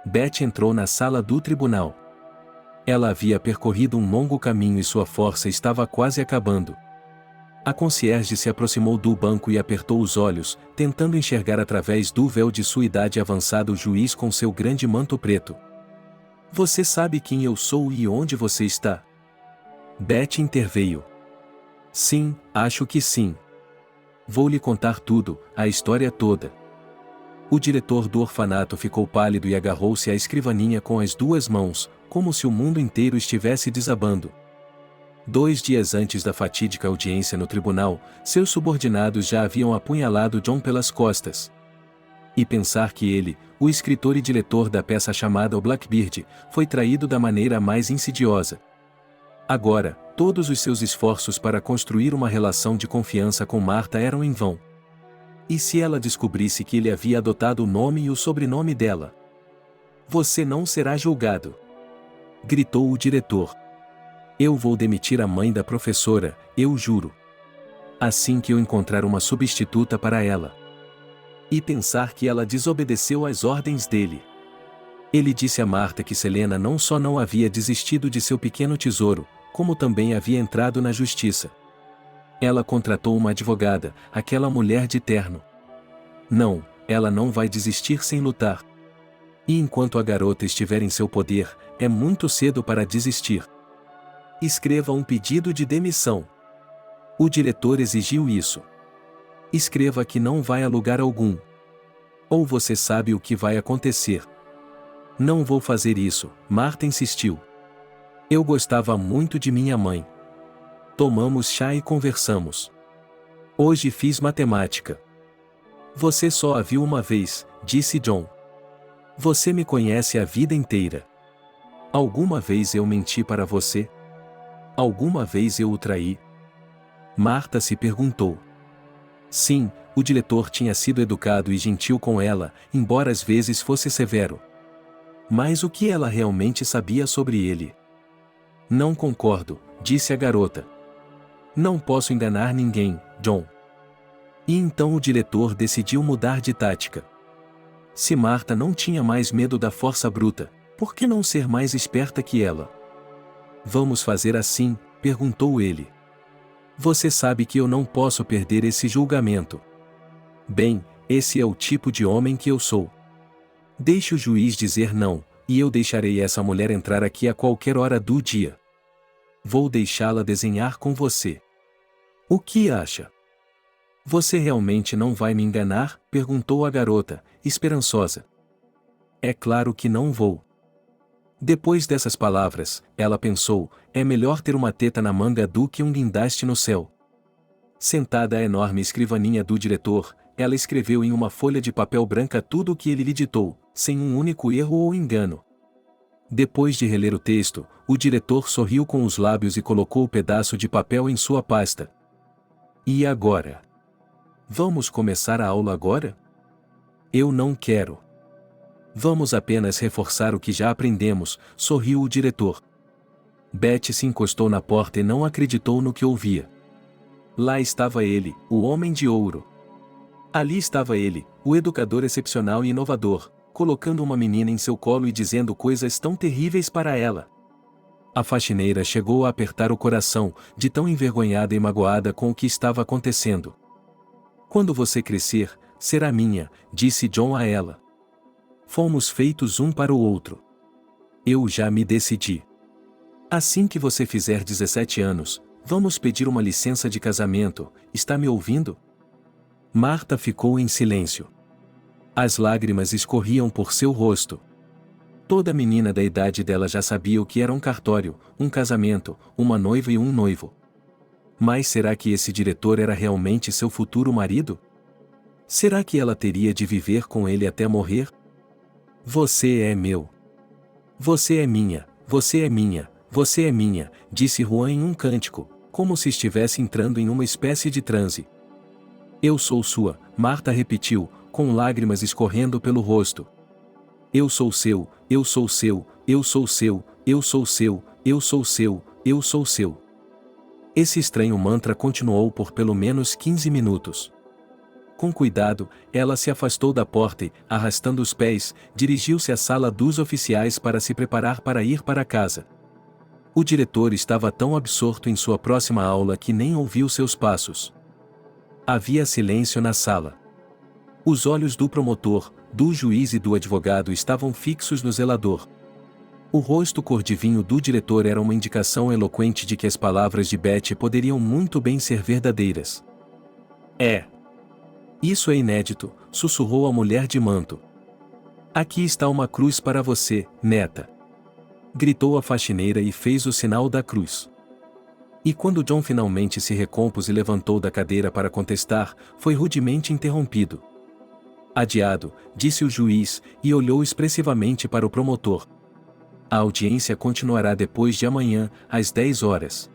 Beth entrou na sala do tribunal. Ela havia percorrido um longo caminho e sua força estava quase acabando. A concierge se aproximou do banco e apertou os olhos, tentando enxergar através do véu de sua idade avançada o juiz com seu grande manto preto. Você sabe quem eu sou e onde você está? Beth interveio. Sim, acho que sim. Vou lhe contar tudo, a história toda. O diretor do orfanato ficou pálido e agarrou-se à escrivaninha com as duas mãos, como se o mundo inteiro estivesse desabando. 2 dias antes da fatídica audiência no tribunal, seus subordinados já haviam apunhalado John pelas costas. E pensar que ele, o escritor e diretor da peça chamada O Blackbird, foi traído da maneira mais insidiosa. Agora, todos os seus esforços para construir uma relação de confiança com Martha eram em vão. E se ela descobrisse que ele havia adotado o nome e o sobrenome dela? Você não será julgado! Gritou o diretor. Eu vou demitir a mãe da professora, eu juro. Assim que eu encontrar uma substituta para ela. E pensar que ela desobedeceu às ordens dele. Ele disse a Martha que Selena não só não havia desistido de seu pequeno tesouro, como também havia entrado na justiça. Ela contratou uma advogada, aquela mulher de terno. Não, ela não vai desistir sem lutar. E enquanto a garota estiver em seu poder, é muito cedo para desistir. Escreva um pedido de demissão. O diretor exigiu isso. Escreva que não vai a lugar algum. Ou você sabe o que vai acontecer. Não vou fazer isso, Martha insistiu. Eu gostava muito de minha mãe. Tomamos chá e conversamos. Hoje fiz matemática. Você só a viu uma vez, disse John. Você me conhece a vida inteira. Alguma vez eu menti para você? Alguma vez eu o traí? Martha se perguntou. Sim, o diretor tinha sido educado e gentil com ela, embora às vezes fosse severo. Mas o que ela realmente sabia sobre ele? Não concordo, disse a garota. Não posso enganar ninguém, John. E então o diretor decidiu mudar de tática. Se Martha não tinha mais medo da força bruta, por que não ser mais esperta que ela? Vamos fazer assim? Perguntou ele. Você sabe que eu não posso perder esse julgamento. Bem, esse é o tipo de homem que eu sou. Deixe o juiz dizer não, e eu deixarei essa mulher entrar aqui a qualquer hora do dia. Vou deixá-la desenhar com você. O que acha? Você realmente não vai me enganar? Perguntou a garota, esperançosa. É claro que não vou. Depois dessas palavras, ela pensou, é melhor ter uma teta na manga do que um guindaste no céu. Sentada à enorme escrivaninha do diretor, ela escreveu em uma folha de papel branca tudo o que ele lhe ditou, sem um único erro ou engano. Depois de reler o texto, o diretor sorriu com os lábios e colocou o pedaço de papel em sua pasta. E agora? Vamos começar a aula agora? Eu não quero. Vamos apenas reforçar o que já aprendemos, sorriu o diretor. Beth se encostou na porta e não acreditou no que ouvia. Lá estava ele, o homem de ouro. Ali estava ele, o educador excepcional e inovador, colocando uma menina em seu colo e dizendo coisas tão terríveis para ela. A faxineira chegou a apertar o coração, de tão envergonhada e magoada com o que estava acontecendo. Quando você crescer, será minha, disse John a ela. Fomos feitos um para o outro. Eu já me decidi. Assim que você fizer 17 anos, vamos pedir uma licença de casamento, está me ouvindo? Marta ficou em silêncio. As lágrimas escorriam por seu rosto. Toda menina da idade dela já sabia o que era um cartório, um casamento, uma noiva e um noivo. Mas será que esse diretor era realmente seu futuro marido? Será que ela teria de viver com ele até morrer? Você é meu. Você é minha, você é minha, você é minha, disse Juan em um cântico, como se estivesse entrando em uma espécie de transe. Eu sou sua, Marta repetiu, com lágrimas escorrendo pelo rosto. Eu sou seu, eu sou seu, eu sou seu, eu sou seu, eu sou seu, eu sou seu. Esse estranho mantra continuou por pelo menos 15 minutos. Com cuidado, ela se afastou da porta e, arrastando os pés, dirigiu-se à sala dos oficiais para se preparar para ir para casa. O diretor estava tão absorto em sua próxima aula que nem ouviu seus passos. Havia silêncio na sala. Os olhos do promotor, do juiz e do advogado estavam fixos no zelador. O rosto cor de vinho do diretor era uma indicação eloquente de que as palavras de Beth poderiam muito bem ser verdadeiras. Isso é inédito, sussurrou a mulher de manto. Aqui está uma cruz para você, neta. Gritou a faxineira e fez o sinal da cruz. E quando John finalmente se recompôs e levantou da cadeira para contestar, foi rudemente interrompido. Adiado, disse o juiz, e olhou expressivamente para o promotor. A audiência continuará depois de amanhã, às 10 horas.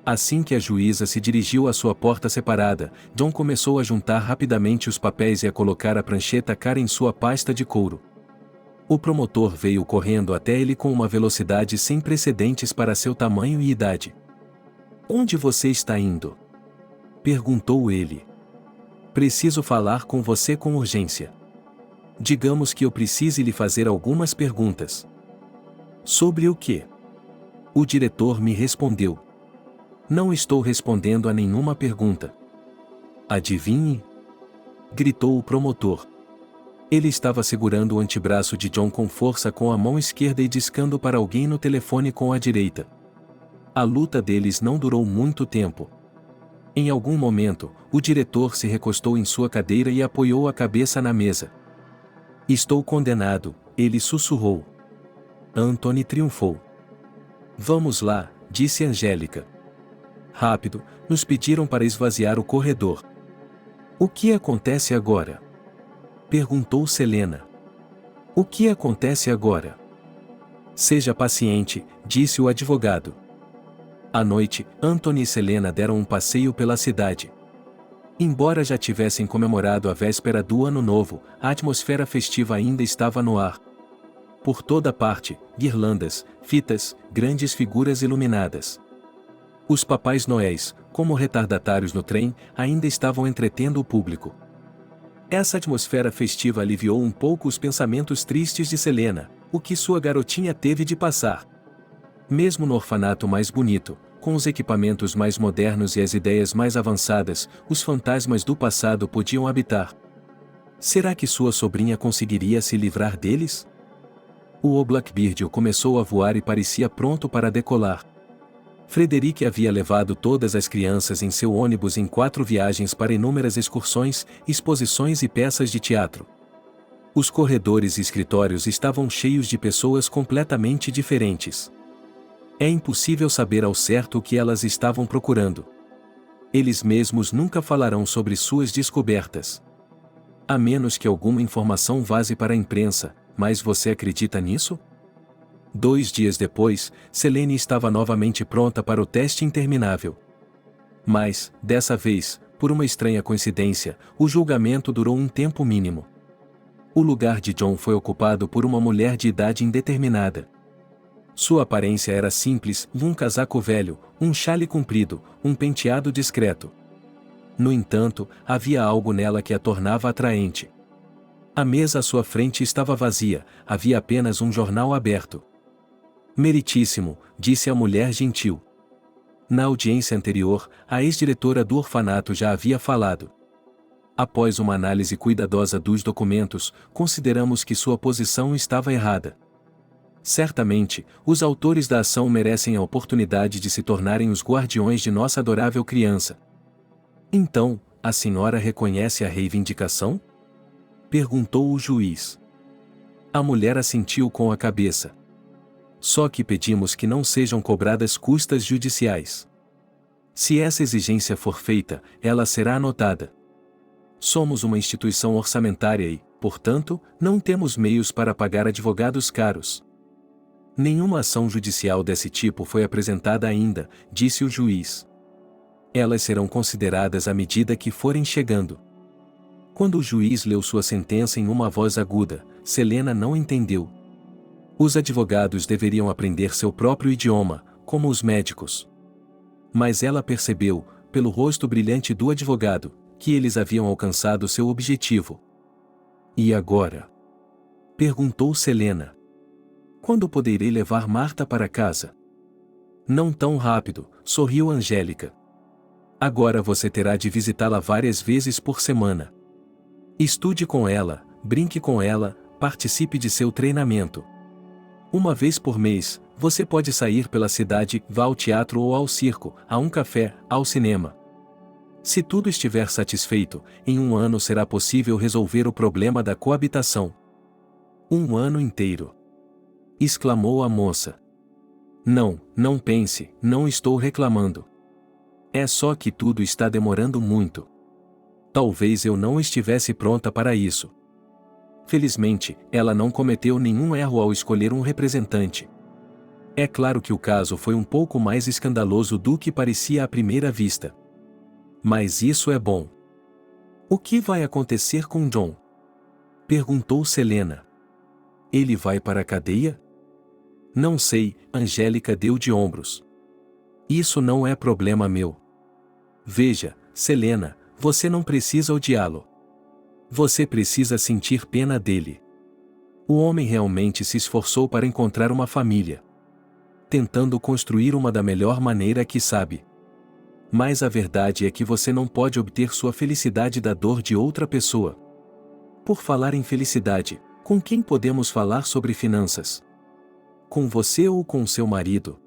Assim que a juíza se dirigiu à sua porta separada, John começou a juntar rapidamente os papéis e a colocar a prancheta cara em sua pasta de couro. O promotor veio correndo até ele com uma velocidade sem precedentes para seu tamanho e idade. Onde você está indo? Perguntou ele. Preciso falar com você com urgência. Digamos que eu precise lhe fazer algumas perguntas. Sobre o quê? O diretor me respondeu. Não estou respondendo a nenhuma pergunta. Adivinhe? Gritou o promotor. Ele estava segurando o antebraço de John com força com a mão esquerda e discando para alguém no telefone com a direita. A luta deles não durou muito tempo. Em algum momento, o diretor se recostou em sua cadeira e apoiou a cabeça na mesa. Estou condenado, ele sussurrou. Anthony triunfou. Vamos lá, disse Angélica. Rápido, nos pediram para esvaziar o corredor. O que acontece agora? Perguntou Selena. O que acontece agora? Seja paciente, disse o advogado. À noite, Anthony e Selena deram um passeio pela cidade. Embora já tivessem comemorado a véspera do Ano Novo, a atmosfera festiva ainda estava no ar. Por toda parte, guirlandas, fitas, grandes figuras iluminadas. Os Papais Noéis, como retardatários no trem, ainda estavam entretendo o público. Essa atmosfera festiva aliviou um pouco os pensamentos tristes de Selena, o que sua garotinha teve de passar. Mesmo no orfanato mais bonito, com os equipamentos mais modernos e as ideias mais avançadas, os fantasmas do passado podiam habitar. Será que sua sobrinha conseguiria se livrar deles? O Blackbird começou a voar e parecia pronto para decolar. Frederic havia levado todas as crianças em seu ônibus em 4 viagens para inúmeras excursões, exposições e peças de teatro. Os corredores e escritórios estavam cheios de pessoas completamente diferentes. É impossível saber ao certo o que elas estavam procurando. Eles mesmos nunca falarão sobre suas descobertas. A menos que alguma informação vaze para a imprensa, mas você acredita nisso? 2 dias depois, Selene estava novamente pronta para o teste interminável. Mas, dessa vez, por uma estranha coincidência, o julgamento durou um tempo mínimo. O lugar de John foi ocupado por uma mulher de idade indeterminada. Sua aparência era simples, um casaco velho, um chale comprido, um penteado discreto. No entanto, havia algo nela que a tornava atraente. A mesa à sua frente estava vazia, havia apenas um jornal aberto. Meritíssimo, disse a mulher gentil. Na audiência anterior, a ex-diretora do orfanato já havia falado. Após uma análise cuidadosa dos documentos, consideramos que sua posição estava errada. Certamente, os autores da ação merecem a oportunidade de se tornarem os guardiões de nossa adorável criança. Então, a senhora reconhece a reivindicação? Perguntou o juiz. A mulher assentiu com a cabeça. Só que pedimos que não sejam cobradas custas judiciais. Se essa exigência for feita, ela será anotada. Somos uma instituição orçamentária e, portanto, não temos meios para pagar advogados caros. Nenhuma ação judicial desse tipo foi apresentada ainda, disse o juiz. Elas serão consideradas à medida que forem chegando. Quando o juiz leu sua sentença em uma voz aguda, Selena não entendeu. Os advogados deveriam aprender seu próprio idioma, como os médicos. Mas ela percebeu, pelo rosto brilhante do advogado, que eles haviam alcançado seu objetivo. E agora? Perguntou Selena. Quando poderei levar Marta para casa? Não tão rápido, sorriu Angélica. Agora você terá de visitá-la várias vezes por semana. Estude com ela, brinque com ela, participe de seu treinamento. Uma vez por mês, você pode sair pela cidade, vá ao teatro ou ao circo, a um café, ao cinema. Se tudo estiver satisfeito, em 1 ano será possível resolver o problema da coabitação. 1 ano inteiro! Exclamou a moça. Não, não pense, não estou reclamando. É só que tudo está demorando muito. Talvez eu não estivesse pronta para isso. Felizmente, ela não cometeu nenhum erro ao escolher um representante. É claro que o caso foi um pouco mais escandaloso do que parecia à primeira vista. Mas isso é bom. O que vai acontecer com John? Perguntou Selena. Ele vai para a cadeia? Não sei, Angélica deu de ombros. Isso não é problema meu. Veja, Selena, você não precisa odiá-lo. Você precisa sentir pena dele. O homem realmente se esforçou para encontrar uma família. Tentando construir uma da melhor maneira que sabe. Mas a verdade é que você não pode obter sua felicidade da dor de outra pessoa. Por falar em felicidade, com quem podemos falar sobre finanças? Com você ou com seu marido?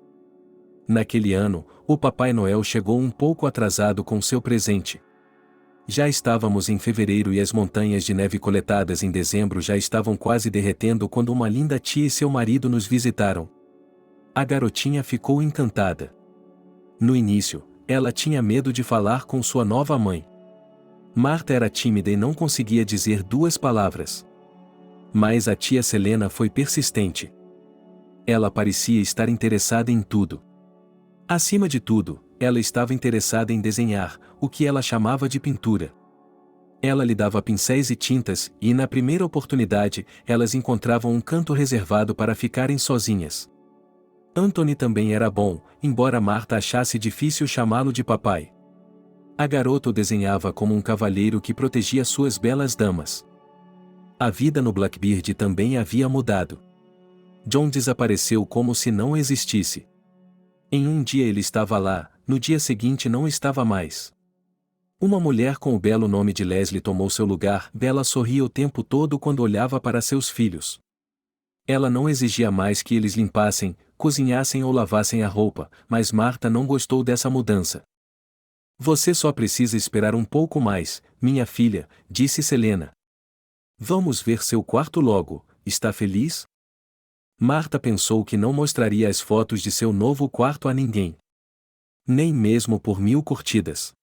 Naquele ano, o Papai Noel chegou um pouco atrasado com seu presente. Já estávamos em fevereiro e as montanhas de neve coletadas em dezembro já estavam quase derretendo quando uma linda tia e seu marido nos visitaram. A garotinha ficou encantada. No início, ela tinha medo de falar com sua nova mãe. Marta era tímida e não conseguia dizer 2 palavras. Mas a tia Selena foi persistente. Ela parecia estar interessada em tudo. Acima de tudo, ela estava interessada em desenhar, o que ela chamava de pintura. Ela lhe dava pincéis e tintas, e na primeira oportunidade, elas encontravam um canto reservado para ficarem sozinhas. Anthony também era bom, embora Marta achasse difícil chamá-lo de papai. A garota o desenhava como um cavalheiro que protegia suas belas damas. A vida no Blackbeard também havia mudado. John desapareceu como se não existisse. Em um dia ele estava lá, no dia seguinte não estava mais. Uma mulher com o belo nome de Leslie tomou seu lugar. Bella sorria o tempo todo quando olhava para seus filhos. Ela não exigia mais que eles limpassem, cozinhassem ou lavassem a roupa, mas Marta não gostou dessa mudança. Você só precisa esperar um pouco mais, minha filha, disse Selena. Vamos ver seu quarto logo, está feliz? Marta pensou que não mostraria as fotos de seu novo quarto a ninguém. Nem mesmo por 1000 curtidas.